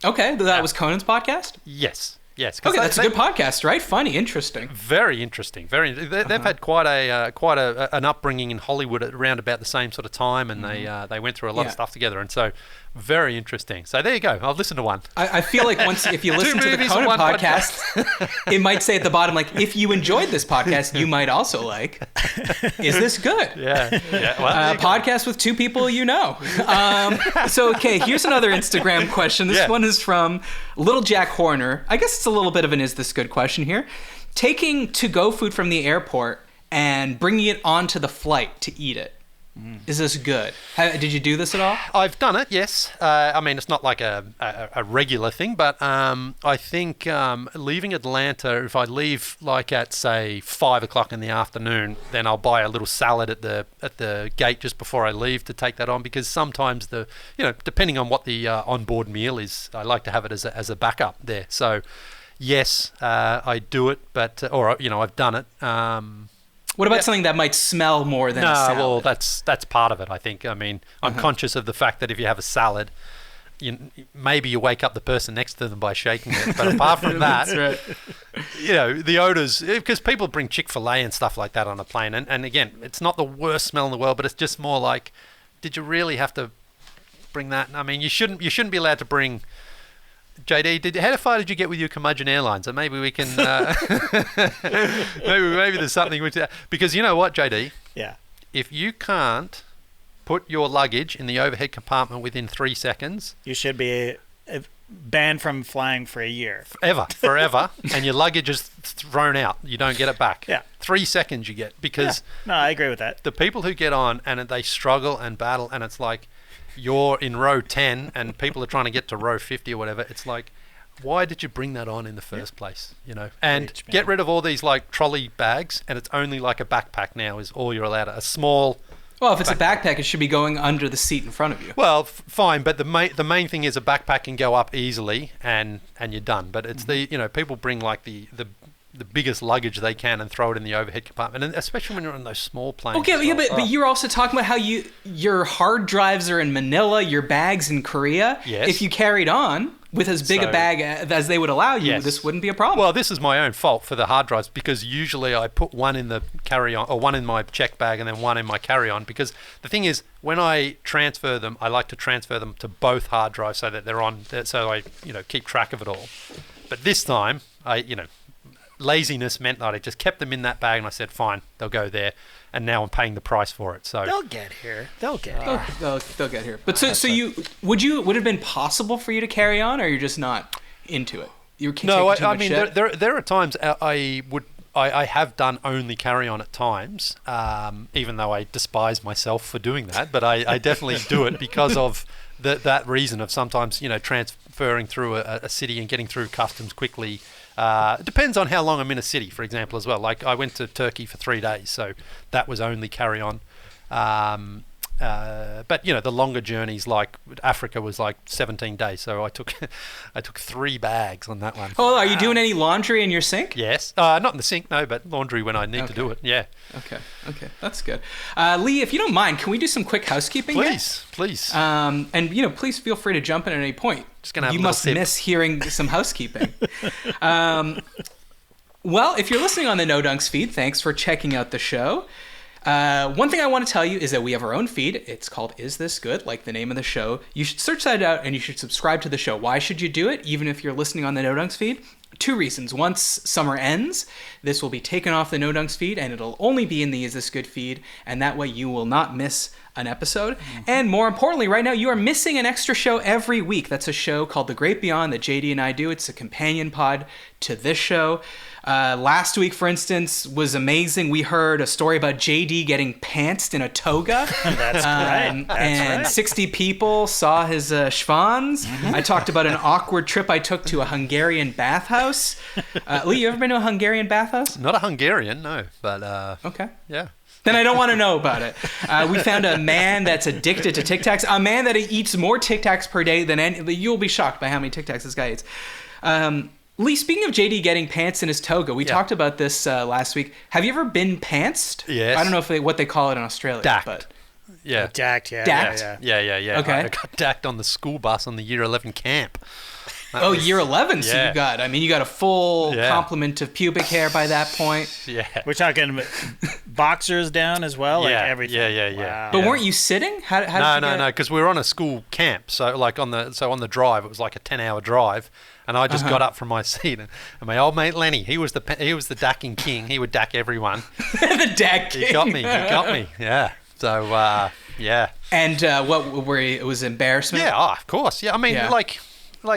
Okay, that was Conan's podcast? Yes. Okay, that's a good podcast, right? Funny, interesting. Very interesting. They've had quite an upbringing in Hollywood at around about the same sort of time, and they went through a lot of stuff together, and so very interesting. So there you go. I'll listen to one. I feel like if you listen to the Conan podcast, it might say at the bottom, like, if you enjoyed this podcast, you might also like, is this good? Yeah. Well, podcast with two people you know. So, okay, here's another Instagram question. This one is from Little Jack Horner. I guess it's a little bit of an is this good question here. Taking to-go food from the airport and bringing it onto the flight to eat it. Is this good? Did you do this at all? I've done it, yes. I mean, it's not like a regular thing, but I think leaving Atlanta, if I leave like at, say, 5 o'clock in the afternoon, then I'll buy a little salad at the gate just before I leave to take that on, because sometimes depending on what the onboard meal is, I like to have it as a backup there. So, yes, I do it, but I've done it. What about something that might smell more than a salad? Well, that's part of it, I think. I mean, I'm conscious of the fact that if you have a salad, maybe you wake up the person next to them by shaking it. But apart from that, That's right. the odors, because people bring Chick-fil-A and stuff like that on a plane. And again, it's not the worst smell in the world, but it's just more like, did you really have to bring that? I mean, you shouldn't be allowed to bring... JD, how far did you get with your curmudgeon airlines? And maybe we can, maybe there's something because you know what, JD? Yeah. If you can't put your luggage in the overhead compartment within 3 seconds, You should be banned from flying for a year. forever, and your luggage is thrown out. You don't get it back. Yeah. 3 seconds you get, because No, I agree with that. the people who get on and they struggle and battle, and it's like, you're in row 10 and people are trying to get to row 50 or whatever. It's like, why did you bring that on in the first place? And get rid of all these like trolley bags, and it's only like a backpack now is all you're allowed. A small... Well, if it's a backpack, it should be going under the seat in front of you. Well, fine, but the main thing is a backpack can go up easily and you're done. But it's people bring like the biggest luggage they can and throw it in the overhead compartment, and especially when you're on those small planes. Okay, but you're also talking about how your hard drives are in Manila, your bags in Korea. Yes. If you carried on with as big a bag as they would allow you, this wouldn't be a problem. Well, this is my own fault for the hard drives, because usually I put one in the carry-on, or one in my check bag and then one in my carry-on, because the thing is, when I transfer them, I like to transfer them to both hard drives so that they're on, so I keep track of it all. But this time, laziness meant that I just kept them in that bag, and I said, fine, they'll go there, and now I'm paying the price for it. So They'll get here. They'll get here. But so would it have been possible for you to carry on, or you're just not into it? I mean, there are times I have done only carry on at times, even though I despise myself for doing that. But I definitely do it because of that reason of sometimes transferring through a city and getting through customs quickly. It depends on how long I'm in a city, for example, as well. Like I went to Turkey for 3 days, so that was only carry on. But the longer journeys, like Africa, was like 17 days. So I took 3 bags on that one. Oh, are you doing any laundry in your sink? Yes, not in the sink, no, but laundry when I need to do it. Yeah. Okay, that's good. Leigh, if you don't mind, can we do some quick housekeeping? Please. And please feel free to jump in at any point. Just gonna have you must miss hearing some housekeeping. Well, if you're listening on the No Dunks feed, thanks for checking out the show. One thing I want to tell you is that we have our own feed. It's called Is This Good, like the name of the show. You should search that out and you should subscribe to the show. Why should you do it, even if you're listening on the No Dunks feed? 2 reasons. Once summer ends, this will be taken off the No Dunks feed and it'll only be in the Is This Good feed, and that way you will not miss an episode. And more importantly, right now you are missing an extra show every week. That's a show called The Great Beyond that JD and I do. It's a companion pod to this show. Last week, for instance, was amazing. We heard a story about JD getting pantsed in a toga. That's right. And 60 people saw his schwans. I talked about an awkward trip I took to a Hungarian bathhouse. Leigh, you ever been to a Hungarian bathhouse? Not a Hungarian, no, but okay. Yeah. Then I don't want to know about it. We found a man that's addicted to Tic Tacs. A man that eats more Tic Tacs per day than any. You'll be shocked by how many Tic Tacs this guy eats. Leigh, speaking of JD getting pants in his toga, we talked about this last week. Have you ever been pantsed? Yes. I don't know what they call it in Australia. Dacked. But Yeah. Dacked, yeah. Dacked? Yeah. Okay. I got dacked on the school bus on the year 11 camp. Year 11, so Yeah. you got a full Yeah. complement of pubic hair by that point. Yeah. We're talking boxers down as well, like Yeah, everything. yeah. Wow. But weren't you sitting? How did you get... No, because we were on a school camp. So like on the drive, it was like a 10-hour drive, and I just got up from my seat, and my old mate Lenny, he was the Dack King. He would dack everyone. The Dack King. He got me. Yeah. So yeah. And it was embarrassment? Yeah, of course. Yeah, I mean,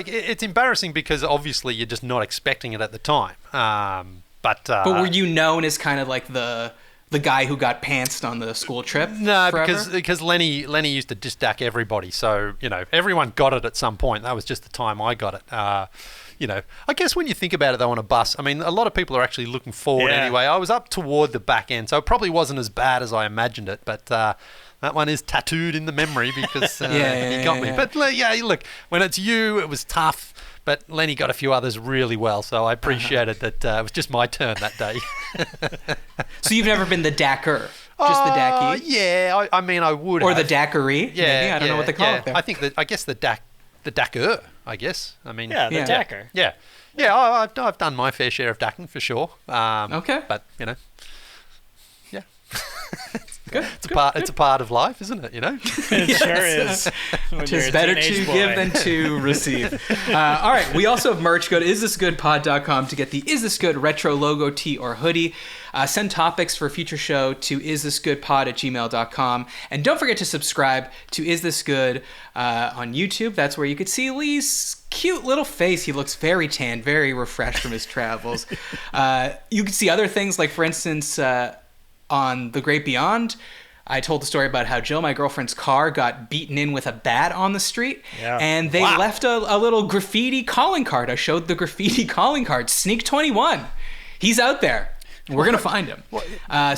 it's embarrassing because obviously you're just not expecting it at the time. But were you known as kind of like the guy who got pantsed on the school trip? No, forever? because Lenny used to just dack everybody. So everyone got it at some point. That was just the time I got it. I guess when you think about it though, on a bus, I mean, a lot of people are actually looking forward anyway. I was up toward the back end, so it probably wasn't as bad as I imagined it, but that one is tattooed in the memory because he got me. But look, when it's you, it was tough. But Lenny got a few others really well, so I appreciated that it was just my turn that day. So you've never been the dacker, just the dacky? Yeah, I mean, I would. Or have. the dackery? Yeah, maybe? I don't know what they call it there. I guess the dacker. I guess. I mean, the dacker. Yeah. I've done my fair share of dacking for sure. Okay. But yeah. Good. It's a part of life, isn't it? It sure is. It's better to give than to receive. All right. We also have merch. Go to isthisgoodpod.com to get the Is This Good retro logo tee or hoodie. Send topics for a future show to isthisgoodpod@gmail.com. And don't forget to subscribe to Is This Good on YouTube. That's where you could see Leigh's cute little face. He looks very tan, very refreshed from his travels. You can see other things, like, for instance, on The Great Beyond, I told the story about how Jill, my girlfriend's car, got beaten in with a bat on the street, and they left a little graffiti calling card. I showed the graffiti calling card, Sneak 21. He's out there. We're going to find him.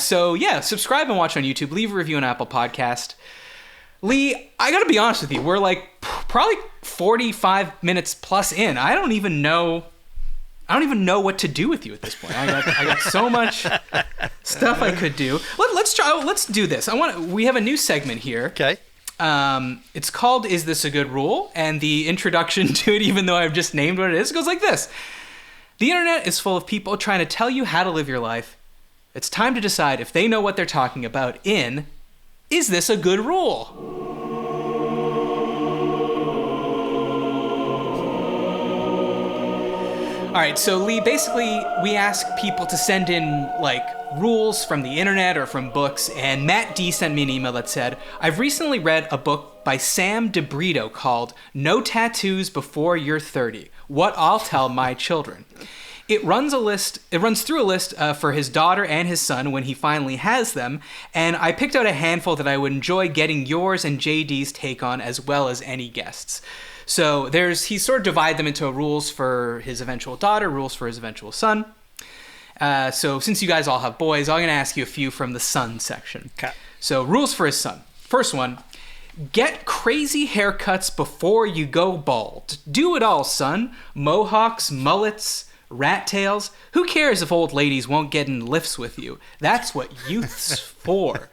So, subscribe and watch on YouTube. Leave a review on Apple Podcast. Leigh, I got to be honest with you. We're like probably 45 minutes plus in. I don't even know what to do with you at this point. I got so much stuff I could do. Let's try. Let's do this. We have a new segment here. Okay. It's called "Is This a Good Rule?" And the introduction to it, even though I've just named what it is, goes like this: the internet is full of people trying to tell you how to live your life. It's time to decide if they know what they're talking about in "Is This a Good Rule?" All right, so Leigh, basically we ask people to send in like rules from the internet or from books, and Matt D sent me an email that said, I've recently read a book by Sam DeBrito called No Tattoos Before You're 30, What I'll Tell My Children. It runs through a list for his daughter and his son when he finally has them, and I picked out a handful that I would enjoy getting yours and JD's take on, as well as any guests. So he sort of divided them into rules for his eventual daughter, rules for his eventual son. So since you guys all have boys, I'm going to ask you a few from the son section. Okay. So rules for his son. First one. Get crazy haircuts before you go bald. Do it all, son. Mohawks, mullets, rat tails. Who cares if old ladies won't get in lifts with you? That's what youth's for.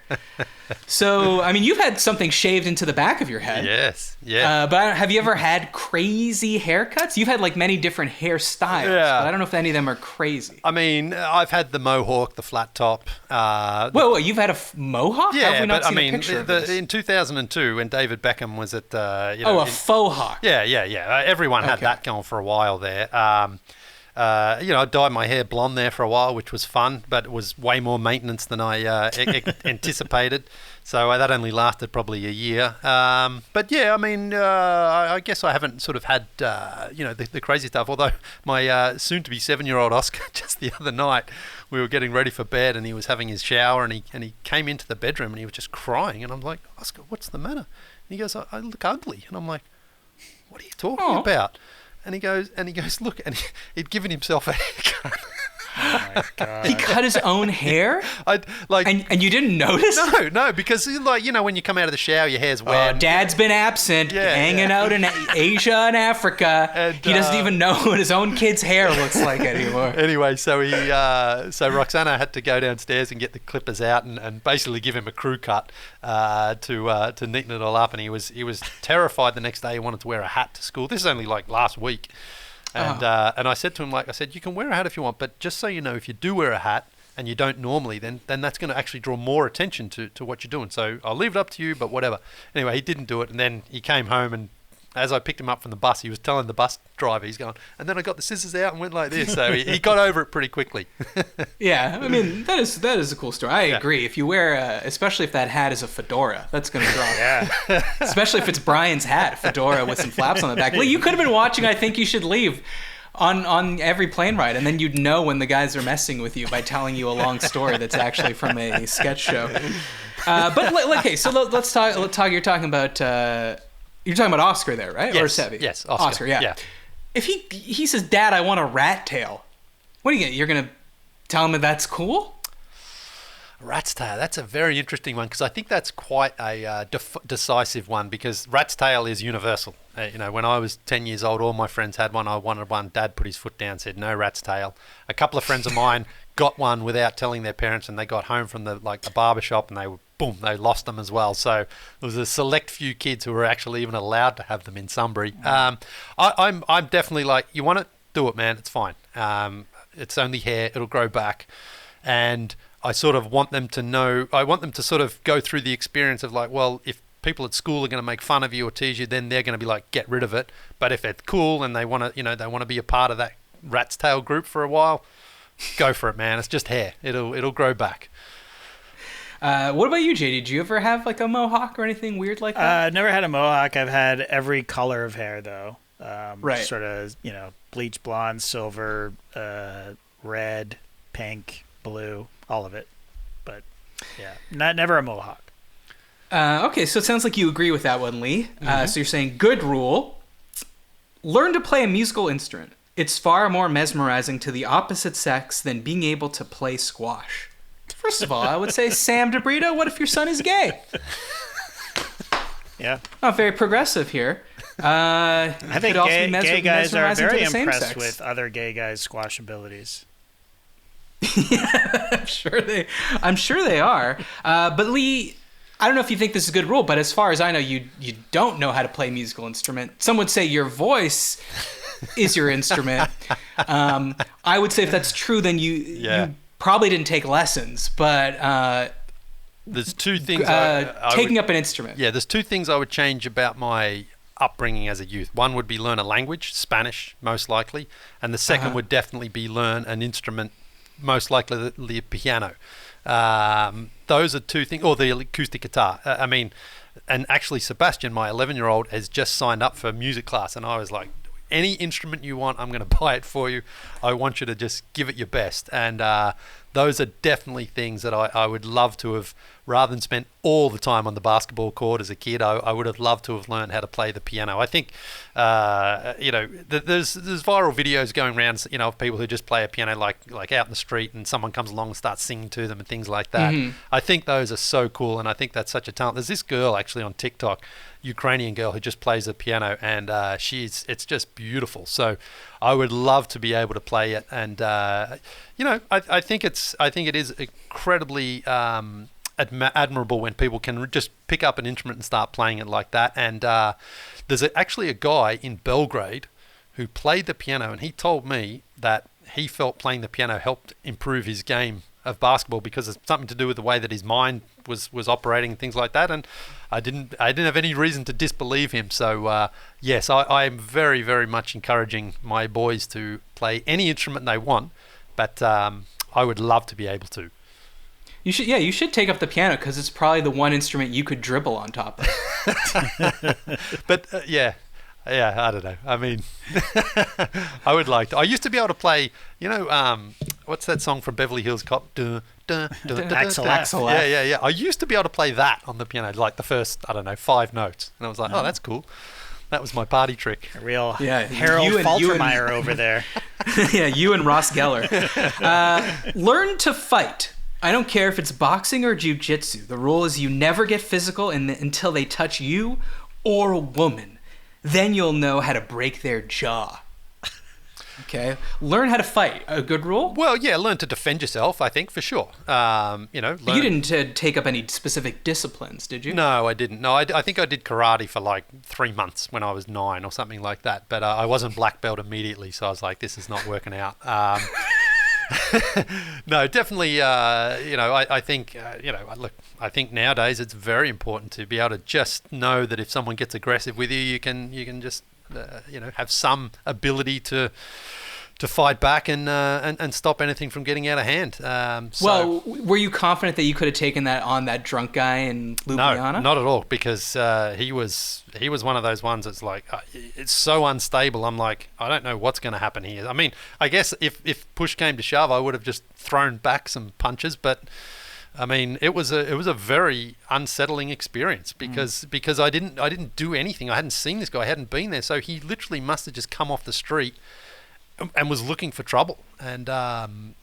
So, I mean, you've had something shaved into the back of your head. Yes, yeah. But have you ever had crazy haircuts? You've had like many different hairstyles, but I don't know if any of them are crazy. I mean, I've had the mohawk, the flat top. Whoa, you've had a mohawk? Yeah, have we not but seen a picture of this? In 2002, when David Beckham was at, a faux hawk. Yeah. Everyone had that going for a while there. I dyed my hair blonde there for a while, which was fun, but it was way more maintenance than I anticipated. So that only lasted probably a year. But yeah, I mean, I guess I haven't sort of had, the crazy stuff. Although my soon-to-be 7-year-old Oscar, just the other night, we were getting ready for bed and he was having his shower and he came into the bedroom and he was just crying. And I'm like, Oscar, what's the matter? And he goes, I look ugly. And I'm like, what are you talking about? And he goes, look, and he'd given himself a haircut. Oh my God. He cut his own hair? And you didn't notice? No, because when you come out of the shower, your hair's wet. Dad's been absent, hanging out in Asia and Africa. And, he doesn't even know what his own kid's hair looks like anymore. Anyway, so Roxana had to go downstairs and get the clippers out and basically give him a crew cut to neaten it all up. And he was terrified the next day. He wanted to wear a hat to school. This is only like last week. And I said to him, you can wear a hat if you want, but just so you know, if you do wear a hat and you don't normally, then that's going to actually draw more attention to what you're doing. So I'll leave it up to you, but whatever. Anyway, he didn't do it, and then he came home, and as I picked him up from the bus, he was telling the bus driver, he's going, and then I got the scissors out and went like this. So he got over it pretty quickly. Yeah, I mean, that is a cool story. I agree. If you wear, especially if that hat is a fedora, that's going to draw. Yeah. Especially if it's Brian's hat, fedora with some flaps on the back. Lee, you could have been watching I Think You Should Leave on every plane ride, and then you'd know when the guys are messing with you by telling you a long story that's actually from a sketch show. But okay, so let's talk. You're talking about Oscar there, right? Yes, or Sevi? Yes, Oscar. Yeah. If he says, "Dad, I want a rat tail," what do you get? You're gonna tell him that that's cool? Rat's tail, that's a very interesting one because I think that's quite a decisive one because rat's tail is universal. When I was 10 years old, all my friends had one. I wanted one. Dad put his foot down, said no rat's tail. A couple of friends of mine got one without telling their parents, and they got home from the barber shop and they lost them as well. So there was a select few kids who were actually even allowed to have them in Sunbury. I'm definitely like, you want it, do it, man. It's fine. It's only hair. It'll grow back. And I sort of want them to know, I want them to sort of go through the experience of like, well, if people at school are going to make fun of you or tease you, then they're going to be like, get rid of it. But if it's cool and they want to, they want to be a part of that rat's tail group for a while, go for it, man. It's just hair. It'll grow back. What about you, JD? Did you ever have like a mohawk or anything weird like that? I've never had a mohawk. I've had every color of hair though. Right. Sort of, bleach blonde, silver, red, pink, blue, all of it. But yeah, never a mohawk. Okay, so it sounds like you agree with that one, Lee. So you're saying good rule. Learn to play a musical instrument. It's far more mesmerizing to the opposite sex than being able to play squash. First of all, I would say, Sam DeBrito, what if your son is gay? Yeah. Not very progressive here. I think gay guys are very impressed with other gay guys' squash abilities. Yeah, I'm sure they are. But Lee, I don't know if you think this is a good rule, but as far as I know, you don't know how to play a musical instrument. Some would say your voice is your instrument. I would say if that's true, then you probably didn't take lessons. But there's two things. Taking up an instrument. Yeah, there's two things I would change about my upbringing as a youth. One would be learn a language, Spanish, most likely, and the second would definitely be learn an instrument, most likely the piano. Those are two things, or the acoustic guitar. And actually Sebastian, my 11-year-old, has just signed up for music class, and I was like, any instrument you want, I'm going to buy it for you. I want you to just give it your best. And those are definitely things that I would love to have, rather than spend all the time on the basketball court as a kid, I would have loved to have learned how to play the piano. I think, there's viral videos going around, of people who just play a piano like out in the street, and someone comes along and starts singing to them and things like that. I think those are so cool, and I think that's such a talent. There's this girl actually on TikTok, Ukrainian girl, who just plays the piano, and it's just beautiful. So I would love to be able to play it, and I think it is incredibly admirable when people can just pick up an instrument and start playing it like that. And there's actually a guy in Belgrade who played the piano, and he told me that he felt playing the piano helped improve his game of basketball because it's something to do with the way that his mind was operating and things like that. And I didn't have any reason to disbelieve him. So yes, I am very, very much encouraging my boys to play any instrument they want, but I would love to be able to. You should take up the piano because it's probably the one instrument you could dribble on top of. But yeah, I don't know. I mean, I would like to. I used to be able to play, what's that song from Beverly Hills Cop? Axel. Yeah. I used to be able to play that on the piano, like the first, 5 notes. And I was like, oh, that's cool. That was my party trick. A real Harold Faltermeyer over there. Yeah, you and Ross Geller. Learn to fight. I don't care if it's boxing or jiu-jitsu. The rule is you never get physical until they touch you or a woman. Then you'll know how to break their jaw. Okay? Learn how to fight. A good rule? Well, yeah, learn to defend yourself, I think, for sure. Learn. You didn't take up any specific disciplines, did you? No, I didn't. No, I think I did karate for like 3 months when I was 9 or something like that. But I wasn't black belt immediately, so I was like, this is not working out. No, definitely. I think. Look, I think nowadays it's very important to be able to just know that if someone gets aggressive with you, you can just have some ability to fight back and stop anything from getting out of hand. Well, were you confident that you could have taken that on that drunk guy in Ljubljana? No, not at all, because he was one of those ones that's like, it's so unstable. I'm like, I don't know what's going to happen here. I mean, I guess if push came to shove, I would have just thrown back some punches, but I mean, it was a very unsettling experience because I didn't do anything. I hadn't seen this guy, I hadn't been there, so he literally must have just come off the street and was looking for trouble. And I'm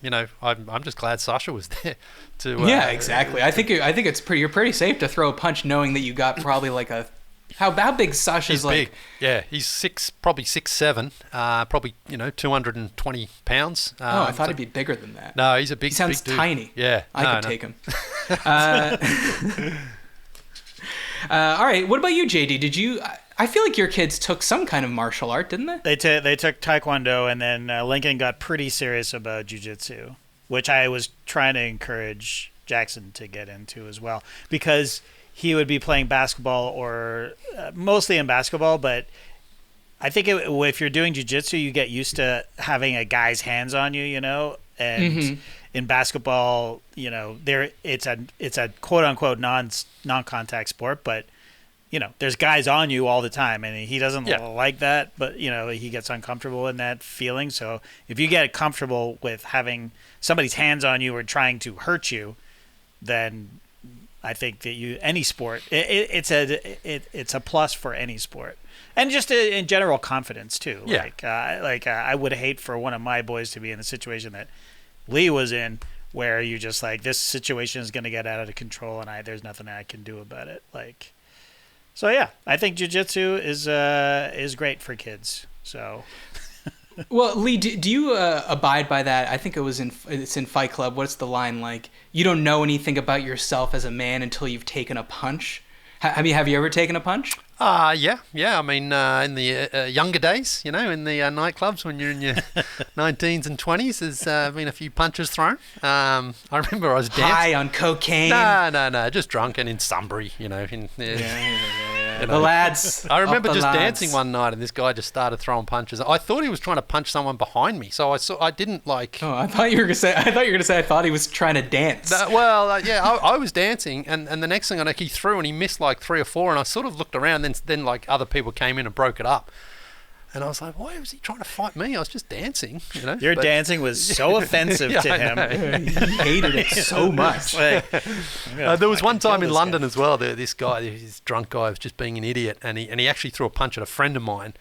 just glad Sasha was there to yeah, exactly. I think you're pretty safe to throw a punch knowing that you got probably like a how big Sasha's. He's like big. Yeah, he's probably 6'7", probably 220 pounds. I thought he'd be bigger than that. No, he's a big. He sounds big dude. tiny. Yeah, I could take him. All right, what about you, JD? Did you? I feel like your kids took some kind of martial art, didn't they? They took Taekwondo, and then Lincoln got pretty serious about jiu-jitsu, which I was trying to encourage Jackson to get into as well, because he would be playing basketball or mostly in basketball, but I think if you're doing jiu-jitsu, you get used to having a guy's hands on you, and in basketball, it's a quote-unquote non-contact sport, but there's guys on you all the time, and he doesn't like that, but he gets uncomfortable in that feeling. So if you get comfortable with having somebody's hands on you or trying to hurt you, then I think that any sport, it's a plus for any sport, and just in general confidence too. Yeah. I would hate for one of my boys to be in the situation that Leigh was in, where you're just like, this situation is going to get out of control, and there's nothing I can do about it. So yeah, I think jiu-jitsu is great for kids. So. Well, Leigh, do you abide by that? I think it's in Fight Club. What's the line like? You don't know anything about yourself as a man until you've taken a punch. Have you ever taken a punch? Yeah. I mean, in the younger days, in the nightclubs when you're in your 19s and 20s, there's been a few punches thrown. I remember I was dancing. High on cocaine? No, just drunk and in Sunbury, The lads. I remember just dancing one night, and this guy just started throwing punches. I thought he was trying to punch someone behind me, so I didn't like. Oh, I thought you were gonna say. I thought he was trying to dance. I was dancing, and the next thing I know, he threw and he missed like 3 or 4, and I sort of looked around. Then like other people came in and broke it up, And I was like, why was he trying to fight me? I was just dancing, you know. Your dancing was so offensive to him. He hated it so much. There was one time in London as well. This drunk guy was just being an idiot, and he actually threw a punch at a friend of mine,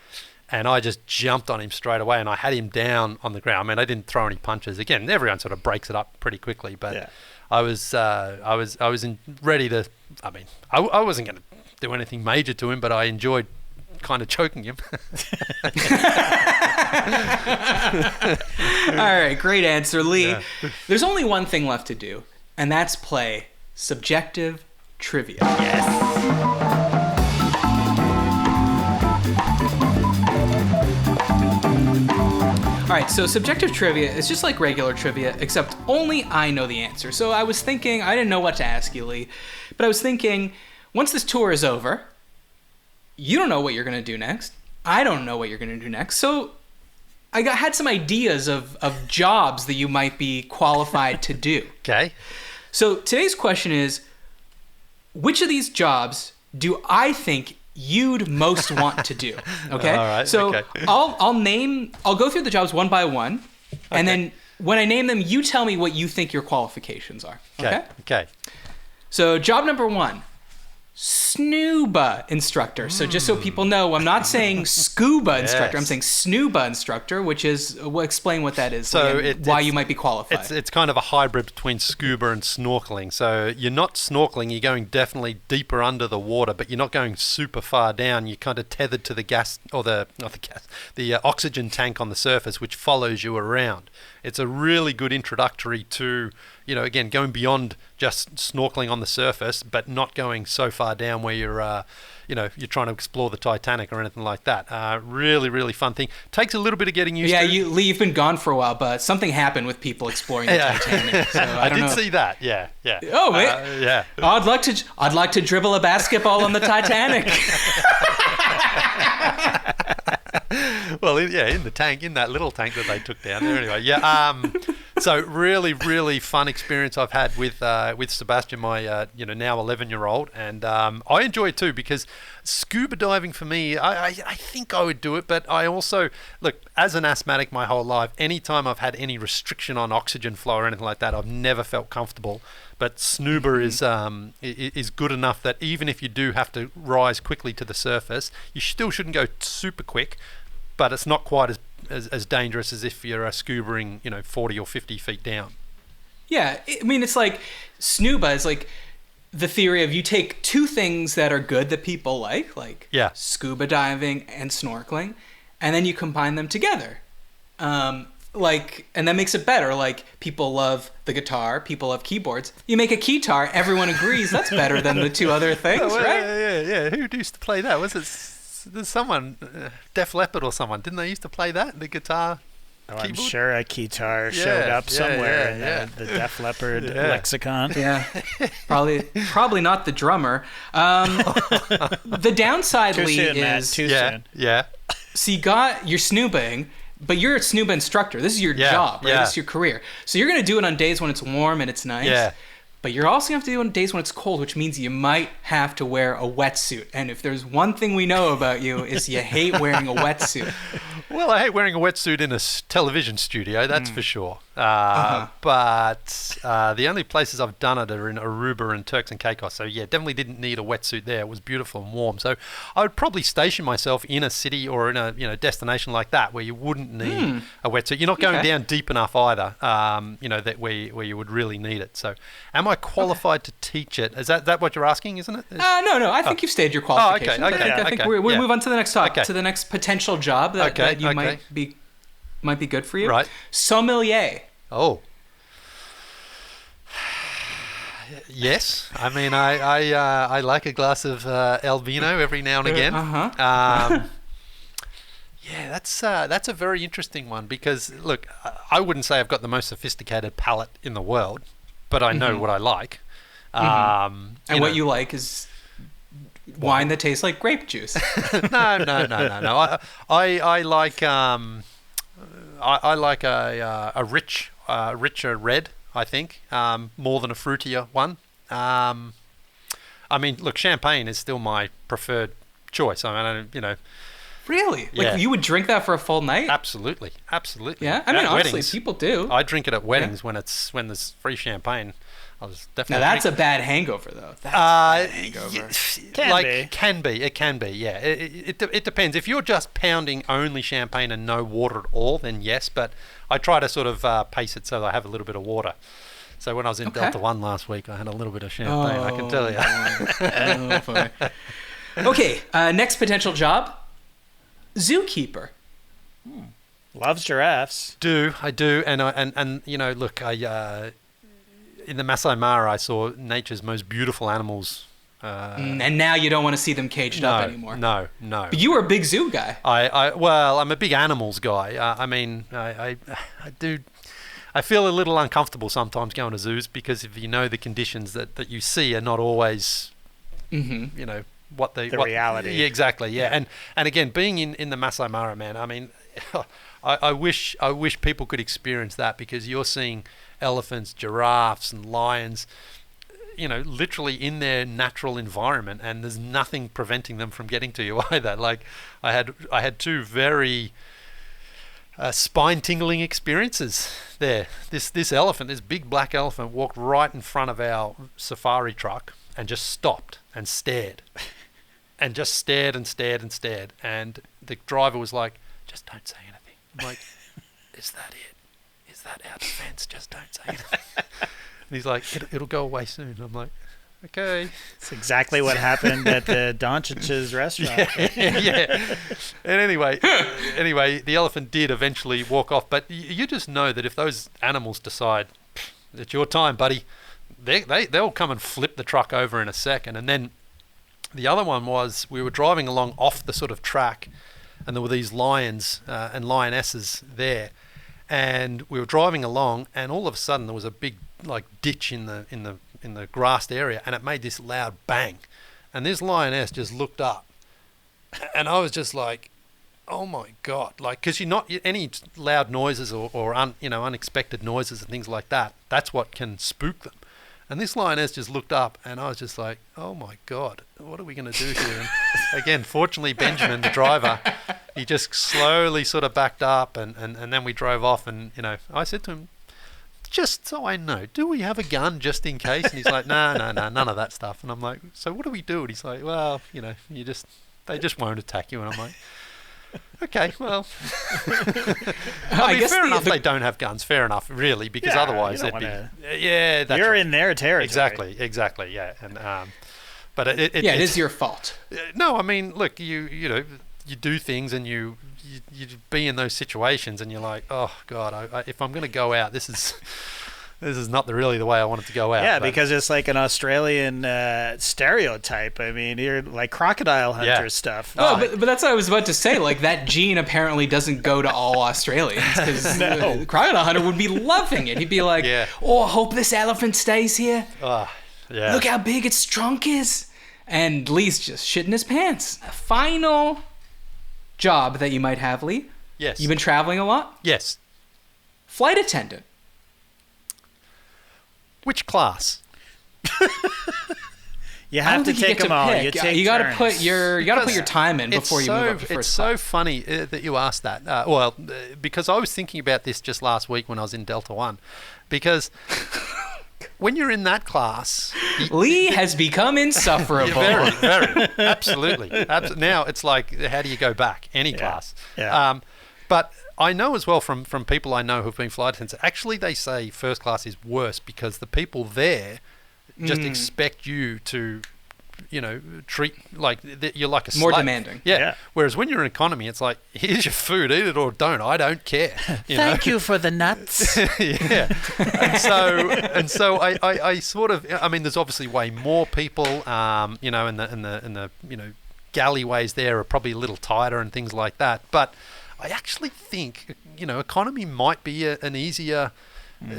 and I just jumped on him straight away, and I had him down on the ground. I mean, I didn't throw any punches. Again, everyone sort of breaks it up pretty quickly, but I was ready to. I mean, I wasn't going to do anything major to him, but I enjoyed kind of choking him. All right, great answer, Leigh. Yeah. There's only one thing left to do, and that's play subjective trivia. Yes. All right, so subjective trivia is just like regular trivia, except only I know the answer. So I was thinking, I didn't know what to ask you, Leigh, but I was thinking, once this tour is over, you don't know what you're going to do next. I don't know what you're going to do next. So I had some ideas of jobs that you might be qualified to do. Okay. So today's question is, which of these jobs do I think you'd most want to do? Okay. All right. So okay. I'll go through the jobs one by one, and then when I name them, you tell me what you think your qualifications are. Okay. Okay. So job number 1. Snuba instructor. So just so people know, I'm not saying scuba instructor. I'm saying snuba instructor, which is, we'll explain what that is. So why you might be qualified. It's kind of a hybrid between scuba and snorkeling. So you're not snorkeling, you're going definitely deeper under the water, but you're not going super far down. You're kind of tethered to the gas, or the oxygen tank on the surface, which follows you around. It's a really good introductory to, again, going beyond just snorkeling on the surface, but not going so far down where you're trying to explore the Titanic or anything like that. Really, really fun thing. Takes a little bit of getting used to. Yeah, Leigh, you've been gone for a while, but something happened with people exploring the Titanic. So I did see that. Yeah. Oh, wait. Yeah. I'd like to dribble a basketball on the Titanic. Well, in the tank, in that little tank that they took down there. Anyway, so really, really fun experience I've had with Sebastian, my now 11-year-old, and I enjoy it too, because scuba diving for me, I think I would do it, but I also look, as an asthmatic my whole life, anytime I've had any restriction on oxygen flow or anything like that, I've never felt comfortable. But snuba is good enough that even if you do have to rise quickly to the surface, you still shouldn't go super quick, but it's not quite as dangerous as if you're scubaing 40 or 50 feet down. Yeah, I mean, it's like snuba is like the theory of you take two things that are good that people like scuba diving and snorkeling, and then you combine them together. And that makes it better. Like, people love the guitar, people love keyboards. You make a keytar, everyone agrees that's better than the two other things, right? Yeah. Who used to play that? Was it there's someone, Def Leppard or someone? Didn't they used to play that, the guitar? Oh, I'm sure a keytar showed up somewhere in the Def Leppard lexicon. Yeah, probably not the drummer. The downside, Leigh, is too soon. Yeah. So you're snubaing, but you're a snuba instructor. This is your job, right? Yeah. This is your career. So you're going to do it on days when it's warm and it's nice. Yeah. But you're also going to have to do it on days when it's cold, which means you might have to wear a wetsuit. And if there's one thing we know about you, is you hate wearing a wetsuit. Well, I hate wearing a wetsuit in a television studio, that's for sure. But the only places I've done it are in Aruba and Turks and Caicos. So, yeah, definitely didn't need a wetsuit there. It was beautiful and warm. So I would probably station myself in a city or in a destination like that where you wouldn't need a wetsuit. You're not going down deep enough either, that where you would really need it. So am I qualified to teach it? Is that what you're asking, isn't it? No. I think you've stated your qualifications. I think we'll move on to the next topic, to the next potential job that you might be good for you. Right. Sommelier. Oh. Yes. I mean, I like a glass of Albino every now and again. Yeah, that's a very interesting one, because look, I wouldn't say I've got the most sophisticated palate in the world, but I know what I like. And what you like is wine that tastes like grape juice. No. I like I like a richer red, I think, more than a fruitier one. I mean, look, champagne is still my preferred choice. I mean, Really? Like Yeah. you would drink that for a full night? Absolutely. Yeah. I mean, At honestly, weddings, people do. I drink it at weddings when there's free champagne. I was Now definitely. that's a bad hangover, though. That's a bad hangover. Can be. It can be. Yeah. It depends. If you're just pounding only champagne and no water at all, then yes. But I try to sort of pace it so that I have a little bit of water. So when I was in Delta 1 last week, I had a little bit of champagne. I can tell you. Funny. Okay. Next potential job: zookeeper. Loves giraffes. I do, and you know, look, I in the Masai Mara, I saw nature's most beautiful animals. And now you don't want to see them caged up anymore. No. But you were a big zoo guy. Well, I'm a big animals guy. I mean, I do. I feel a little uncomfortable sometimes going to zoos because if you know the conditions that you see are not always, you know, what the reality. Yeah, exactly. Yeah. And again, being in the Masai Mara, man, I mean, I wish people could experience that because you're seeing elephants, giraffes, and lions, you know, literally in their natural environment, and there's nothing preventing them from getting to you either. Like, I had two very spine-tingling experiences there. This elephant, this big black elephant, walked right in front of our safari truck and just stopped and stared, and just stared and stared and stared. And the driver was like, "Just don't say anything." I'm like, "Is that it? Is that our defense? Just don't say anything." And he's like, it'll go away soon. I'm like, okay. It's exactly what happened at the Doncic's restaurant. Yeah. And anyway, the elephant did eventually walk off. But you just know that if those animals decide it's your time, buddy, they'll come and flip the truck over in a second. And then the other one was we were driving along off the sort of track, and there were these lions and lionesses there. And we were driving along, and all of a sudden there was a big like ditch in the grassed area, and it made this loud bang. And this lioness just looked up, and I was just like, "Oh my god!" Like, because you're not any loud noises or unexpected noises and things like that. That's what can spook them. And this lioness just looked up, and I was just like, "Oh my god, what are we going to do here?" And again, fortunately, Benjamin, the driver, he just slowly sort of backed up, and then we drove off. And I said to him, "Just so I know, do we have a gun just in case?" And he's like, "No, none of that stuff." And I'm like, "So what do we do?" And he's like, "Well, they just won't attack you." And I'm like, "Okay, well." I mean, fair enough. They don't have guns. Fair enough, really, because otherwise they'd be. Yeah, that's you're right. in their territory. Exactly. Yeah, and but it is your fault. No, I mean, look, you do things and you be in those situations and you're like, "Oh God, if I'm going to go out, this is not really the way I want it to go out." Yeah, because it's like an Australian stereotype. I mean, you're like crocodile hunter stuff. Well, but that's what I was about to say. Like, that gene apparently doesn't go to all Australians, because the crocodile hunter would be loving it. He'd be like, "Oh, I hope this elephant stays here. Yeah. Look how big its trunk is." And Leigh's just shitting his pants. Final job that you might have, Leigh. Yes. You've been traveling a lot? Yes. Flight attendant. Which class? You have to take them all. You got to put your time in before you move up to first It's so funny that you asked that. Because I was thinking about this just last week when I was in Delta 1. Because when you're in that class, Leigh has become insufferable. Very, absolutely. Now it's like, how do you go back? Any class. Yeah. But I know as well from people I know who've been flight attendants, actually they say first class is worse because the people there just expect you to, treat like you're like a slave. More demanding. Yeah. Whereas when you're in economy, it's like, here's your food, eat it or don't. I don't care. Thank you for the nuts. Yeah. And so I sort of, I mean, there's obviously way more people, and the galleyways there are probably a little tighter and things like that. But I actually think, economy might be an easier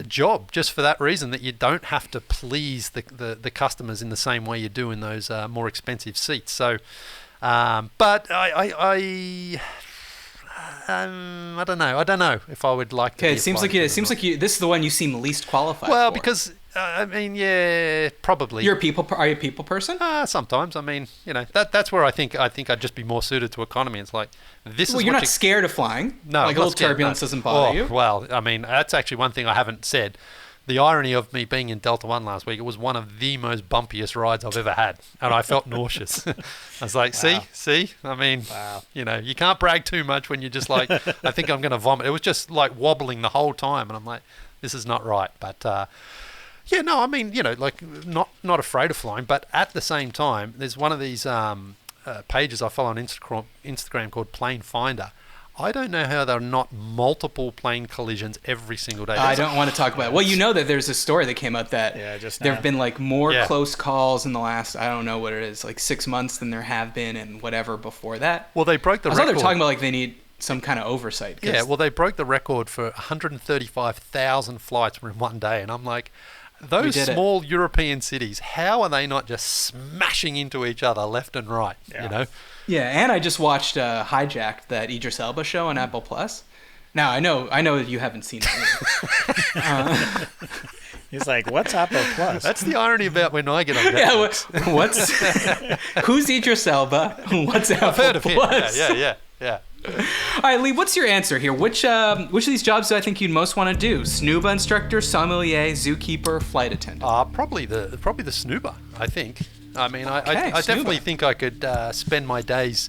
job just for that reason, that you don't have to please the customers in the same way you do in those more expensive seats. So, but I don't know. I don't know if I would like to. Okay, it seems like you. This is the one you seem least qualified. Well, for. because I mean, yeah, probably. Are you a people person? Sometimes. I mean, that's where I think I'd just be more suited to economy. It's like this is. Well, you're not scared of flying. No, like a little turbulence doesn't bother you. Well, I mean, that's actually one thing I haven't said. The irony of me being in Delta One last week, it was one of the most bumpiest rides I've ever had, and I felt nauseous. I was like, see. I mean, you can't brag too much when you're just like, I think I'm going to vomit. It was just like wobbling the whole time, and I'm like, this is not right. But. Yeah, no, I mean, like not afraid of flying, but at the same time, there's one of these pages I follow on Instagram called Plane Finder. I don't know how there are not multiple plane collisions every single day. I don't want to talk about it. Well, that there's a story that came out that there have been like more close calls in the last, I don't know what it is, like 6 months than there have been and whatever before that. Well, they broke the record. I thought they were talking about like they need some kind of oversight. Yeah, well, they broke the record for 135,000 flights in one day, and I'm like... Those small European cities, how are they not just smashing into each other left and right, Yeah, and I just watched Hijacked, that Idris Elba show on Apple Plus. Now, I know that you haven't seen it. He's like, what's Apple Plus? That's the irony about when I get on Netflix. Who's Idris Elba? What's Apple I've heard of Plus? Him. Yeah. All right, Leigh, what's your answer here? Which of these jobs do I think you'd most want to do? Snuba instructor, sommelier, zookeeper, flight attendant? Probably the snuba, I think. I mean, I definitely think I could spend my days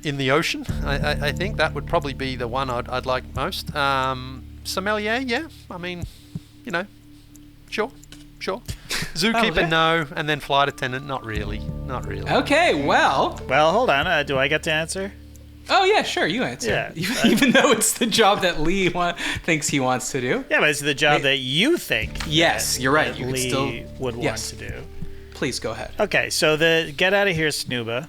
in the ocean. I think that would probably be the one I'd like most. Sommelier, yeah. I mean, sure. Zookeeper, no. And then flight attendant, not really. Okay, well, hold on. Do I get to answer? Oh, yeah, sure, you answer. Yeah. Even though it's the job that Leigh thinks he wants to do. Yeah, but it's the job that you think. Yes, you're right. You Leigh would want to do. Please, go ahead. Okay, so the get out of here snuba,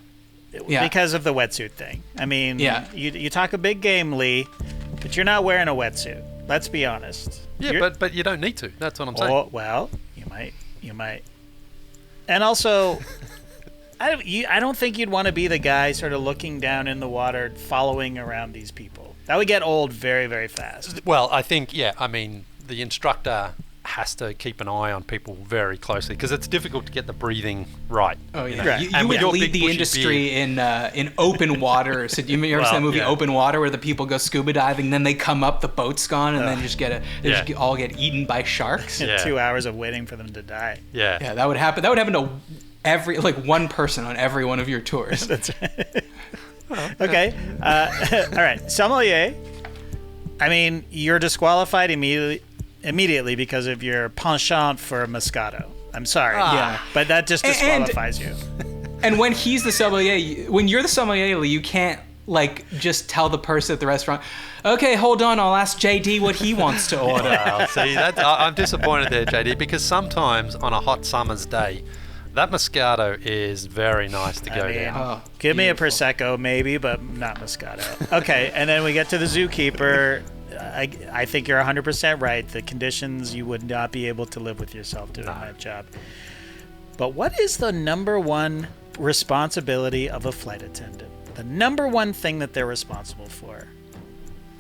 because of the wetsuit thing. I mean, you talk a big game, Leigh, but you're not wearing a wetsuit. Let's be honest. Yeah, but you don't need to. That's what I'm saying. Oh, well, you might. And also... I don't think you'd want to be the guy sort of looking down in the water, following around these people. That would get old very, very fast. Well, I think, the instructor has to keep an eye on people very closely because it's difficult to get the breathing right. Oh, yeah. Right. You would lead the industry in open water. So you ever seen the movie Open Water where the people go scuba diving, then they come up, the boat's gone, and then just all get eaten by sharks? 2 hours of waiting for them to die. Yeah, that would happen. That would happen to one person on every one of your tours. That's right. Okay. All right. Sommelier. I mean, you're disqualified immediately because of your penchant for Moscato. I'm sorry. But that just disqualifies you. And when he's the sommelier, when you're the sommelier, you can't just tell the person at the restaurant, okay, hold on, I'll ask JD what he wants to order. Well, see, I'm disappointed there, JD, because sometimes on a hot summer's day, that Moscato is very nice to go down. Give me a Prosecco, maybe, but not Moscato. Okay, and then we get to the zookeeper. I think you're 100% right. The conditions, you would not be able to live with yourself doing that job. But what is the number one responsibility of a flight attendant? The number one thing that they're responsible for?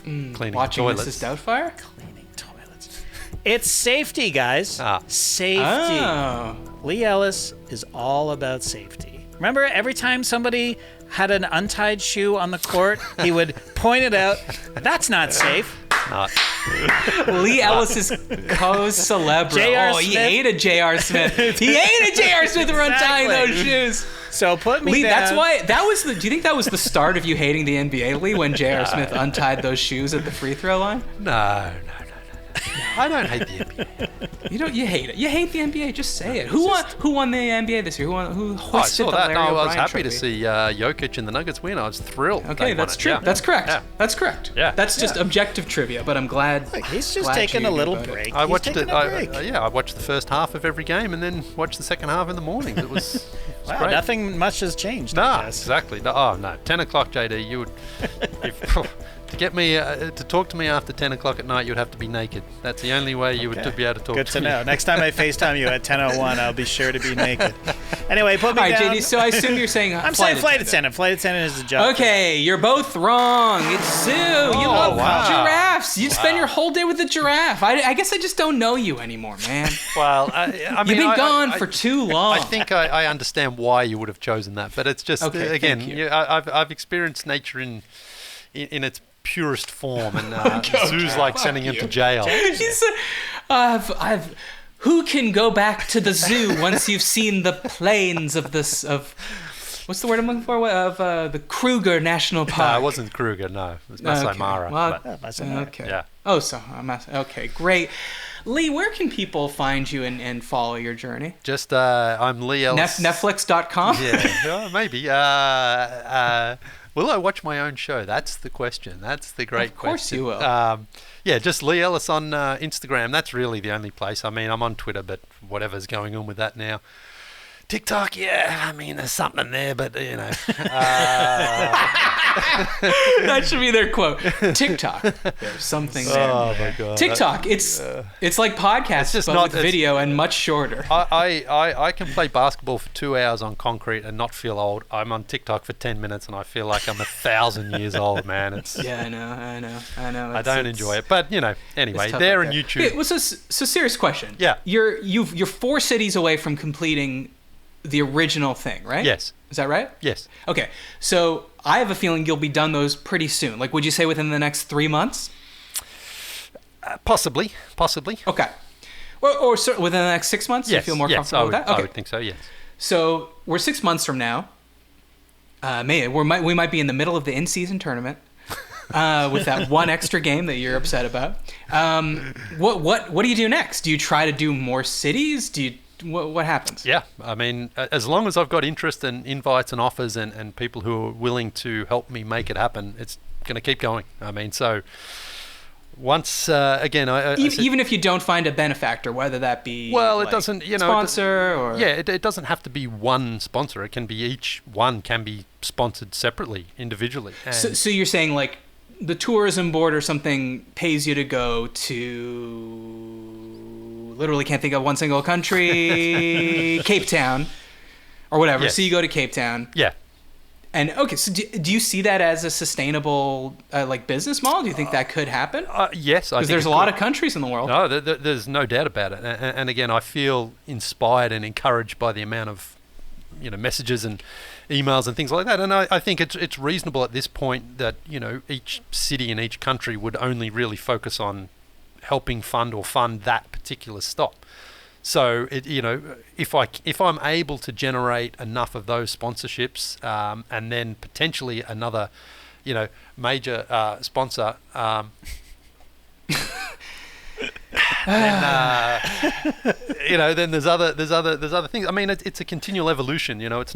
Cleaning watching toilets. Mrs. Doubtfire? Cleaning toilets. It's safety, guys. Safety. Oh. Leigh Ellis is all about safety. Remember, every time somebody had an untied shoe on the court, he would point it out. That's not safe. Not. Leigh Ellis's co-celebra. He hated J.R. Smith. He hated J.R. Smith for untying those shoes. So put me Leigh, down. that's why do you think that was the start of you hating the NBA, Leigh, when J.R. Smith untied those shoes at the free throw line? No. I don't hate the NBA. You hate it. You hate the NBA. Just say it. Who won the NBA this year? Who hoisted the Larry I was O'Brien happy trophy? to see Jokic and the Nuggets win. I was thrilled. Okay, that's true. That's correct. Yeah. That's correct. Yeah. That's just objective trivia. But I'm glad. He's just taking a little break. I watched it. I watched the first half of every game and then watched the second half in the morning. It was. Wow, great. nothing much has changed. No, exactly. No, 10 o'clock, JD. You would. To get me to talk to me after 10 o'clock at night, you'd have to be naked. That's the only way you would be able to talk Good to to me. know. Next time I FaceTime you at 10:01, I'll be sure to be naked. Anyway, put me All right, down. JD, so I assume you're saying I'm saying flight attendant. Flight attendant is the job. Okay, you're both wrong. It's Sue. You love giraffes. You'd spend your whole day with a giraffe. I guess I just don't know you anymore, man. Well, I mean, You've been gone for too long. I think I understand why you would have chosen that, but it's just again, I've experienced nature in its purest form, and Sue's like sending him to jail. Who can go back to the zoo once you've seen the plains of what's the word I'm looking for? Of the Kruger National Park. No, it wasn't Kruger. No, it was Masai Mara. Well, Masai okay. Yeah. Oh, so okay, great. Leigh, where can people find you and follow your journey? Just I'm Leigh Ellis. Netflix.com? Yeah, maybe. Will I watch my own show? That's the question. That's the great question. Of course you will. Yeah, just Leigh Ellis on Instagram. That's really the only place. I mean, I'm on Twitter, but whatever's going on with that now. TikTok, yeah, I mean, there's something there, but, you know. That should be their quote. TikTok, there's something there. Oh, my God. TikTok, it's like podcasts, but with video and much shorter. I can play basketball for 2 hours on concrete and not feel old. I'm on TikTok for 10 minutes and I feel like I'm 1,000 years old, man. Yeah, I know. I don't enjoy it. But, you know, anyway, there on YouTube. Okay, well, so serious question. Yeah. You're 4 cities away from completing the original thing, right? Yes. Is that right? Yes. Okay, so I have a feeling you'll be done those pretty soon. Like, would you say within the next 3 months? Possibly. Okay. Or within the next 6 months? Yes. You feel more comfortable with that? Okay. I would think so, yes. So we're 6 months from now. We might be in the middle of the in-season tournament with that one extra game that you're upset about. What do you do next? Do you try to do more cities? What happens? Yeah, I mean, as long as I've got interest and invites and offers and people who are willing to help me make it happen, it's going to keep going. I mean, so once again, even if you don't find a benefactor, whether that be it doesn't, sponsor or it doesn't have to be one sponsor. It can be each one can be sponsored separately, individually. So you're saying like the tourism board or something pays you to go to. Literally can't think of one single country, Cape Town, or whatever. Yes. So you go to Cape Town. Yeah. And okay, so do you see that as a sustainable business model? Do you think that could happen? Yes, I think because there's a lot of countries in the world. No, there's no doubt about it. And again, I feel inspired and encouraged by the amount of messages and emails and things like that. And I think it's reasonable at this point that each city and each country would only really focus on helping fund that particular stop. So if I'm able to generate enough of those sponsorships, and then potentially another, major sponsor, then there's other things. I mean, it's a continual evolution. It's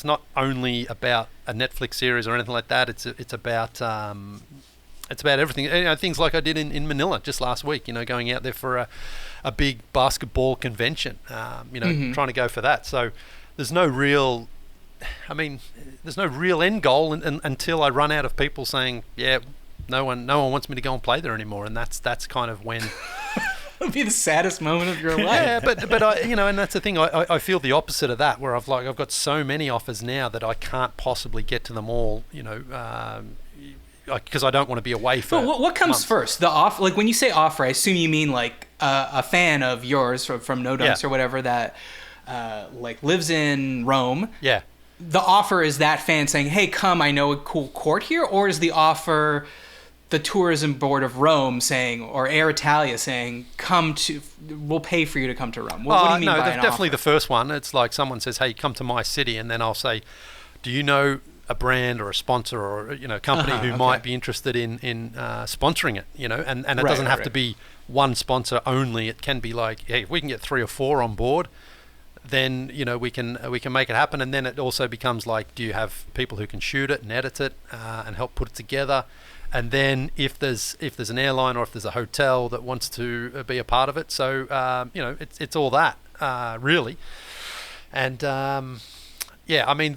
not only about a Netflix series or anything like that. It's about everything. Things like I did in Manila just last week, going out there for a big basketball convention, trying to go for that. So there's no real end goal until I run out of people saying, yeah, no one wants me to go and play there anymore. And that's kind of when it'll be the saddest moment of your life. Yeah, but I, and that's the thing. I feel the opposite of that, where I've got so many offers now that I can't possibly get to them all, because I don't want to be away for. But what comes months. first? The offer, like when you say offer, I assume you mean like a fan of yours from No Dunks or whatever that lives in Rome. Yeah. The offer is that fan saying, "Hey, come! I know a cool court here," or is the offer the tourism board of Rome saying, or Air Italia saying, we'll pay for you to come to Rome? What do you mean by an definitely offer? the first one. It's like someone says, "Hey, come to my city," and then I'll say, "Do you know a brand or a sponsor or a company who might be interested in sponsoring it?" And it doesn't have to be one sponsor only. It can be like, hey, if we can get 3 or 4 on board, then we can make it happen. And then it also becomes like, do you have people who can shoot it and edit it and help put it together? And then if there's an airline or if there's a hotel that wants to be a part of it, so it's all that really. And I mean,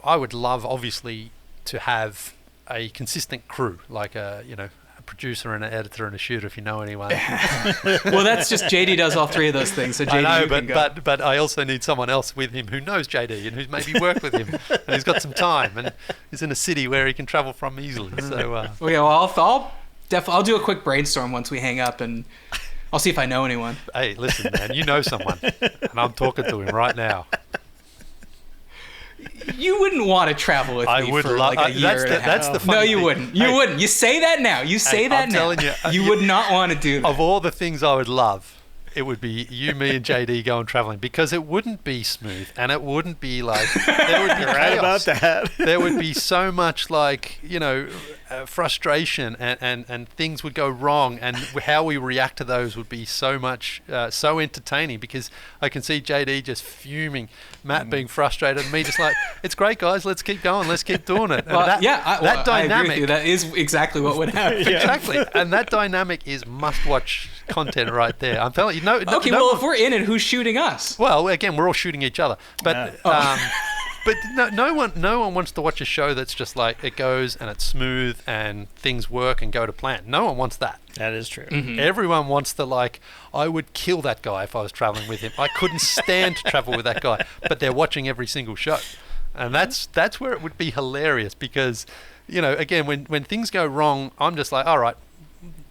I would love obviously to have a consistent crew, like a producer and an editor and a shooter, if you know anyone. Well, that's just JD does all three of those things. So JD, I know, you can go. but I also need someone else with him who knows JD and who's maybe worked with him and he's got some time and is in a city where he can travel from easily. So Okay, well, I'll do a quick brainstorm once we hang up, and I'll see if I know anyone. hey, listen, man, you know someone, and I'm talking to him right now. You wouldn't want to travel with me for like a year and a half. That's the funny No, you thing. wouldn't. You wouldn't. You say that now. You say that I'm now. telling you, You would not want to do that. Of all the things I would love, it would be you, me, and JD going traveling, because it wouldn't be smooth and it wouldn't be like there would be You're right about chaos. that. There would be so much like frustration and things would go wrong, and how we react to those would be so much so entertaining, because I can see JD just fuming, Matt being frustrated, and me just like, it's great guys, let's keep going, let's keep doing it. And Well, that I dynamic, agree with you. That is exactly what would happen. exactly, and that dynamic is must-watch content right there. I'm telling you. Okay, well, if we're in it, who's shooting us? Well, again, we're all shooting each other, but but no one wants to watch a show that's just like it goes and it's smooth and things work and go to plan. No one wants that. That is true. Mm-hmm. Everyone wants to, like, I would kill that guy if I was traveling with him. I couldn't stand to travel with that guy, but they're watching every single show, and that's where it would be hilarious, because again, when things go wrong, I'm just like, all right,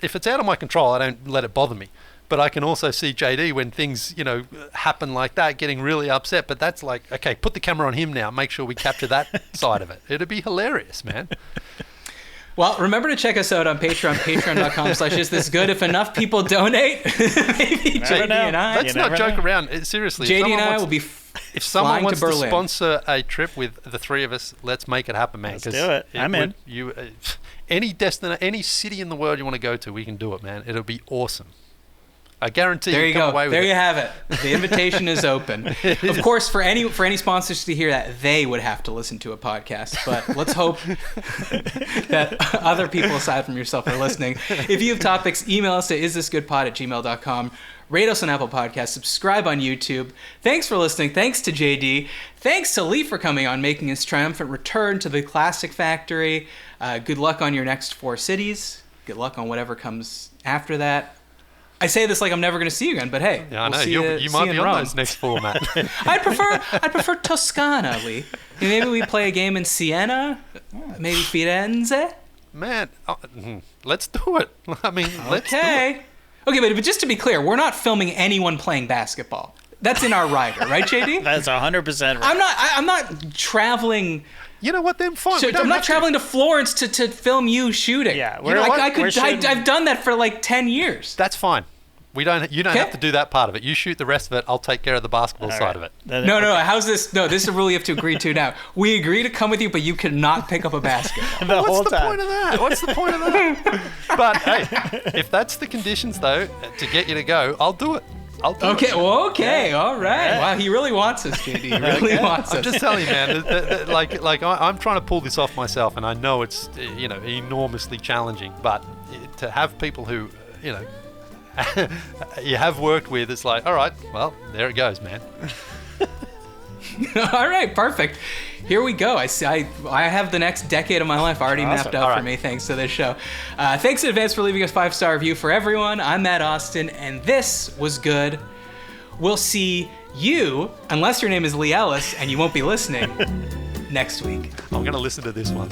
if it's out of my control, I don't let it bother me. But I can also see JD when things, happen like that, getting really upset. But that's like, okay, put the camera on him now. Make sure we capture that side of it. It'd be hilarious, man. Well, remember to check us out on Patreon, patreon.com/isthisgood. If enough people donate, maybe JD and I. Let's not joke around. Seriously. JD and I will be if someone wants to Berlin. sponsor a trip with the three of us, let's make it happen, man. Let's do it. I'm in. Any city in the world you want to go to, we can do it, man. It'll be awesome. I guarantee there you come go. away with there it. you have it. The invitation is open. Of course, for any sponsors to hear that, they would have to listen to a podcast. But let's hope that other people aside from yourself are listening. If you have topics, email us at isthisgoodpod@gmail.com. Rate us on Apple Podcasts. Subscribe on YouTube. Thanks for listening. Thanks to JD. Thanks to Leigh for coming on, making his triumphant return to the Classic Factory. Good luck on your next 4 cities. Good luck on whatever comes after that. I say this like I'm never going to see you again, but hey, yeah, I know. We'll You might be on those next 4, Matt. I'd prefer Toscana, Leigh. Maybe we play a game in Siena, maybe Firenze. Man, let's do it. I mean, let's do it. Okay, but just to be clear, we're not filming anyone playing basketball. That's in our rider, right, JD? That's 100% right. I'm not traveling. You know what? Then fine. I'm not traveling to Florence to film you shooting. Yeah, I've done that for like 10 years. That's fine. You don't have to do that part of it. You shoot the rest of it. I'll take care of the basketball side of it. No. How's this? No, this is a rule you have to agree to now. We agree to come with you, but you cannot pick up a basketball. What's the point of that? What's the point of that? But hey, if that's the conditions though to get you to go, I'll do it. Okay. All right. Yeah. Wow, he really wants us, JD. He really wants us. I'm just telling you, man. I'm trying to pull this off myself, and I know it's enormously challenging. But to have people who you have worked with, it's like, all right, well, there it goes, man. All right, perfect. Here we go. I have the next decade of my life already mapped out for me thanks to this show. Thanks in advance for leaving us 5-star review for everyone. I'm Matt Austin, and this was good. We'll see you, unless your name is Leigh Ellis and you won't be listening, next week. I'm going to listen to this one.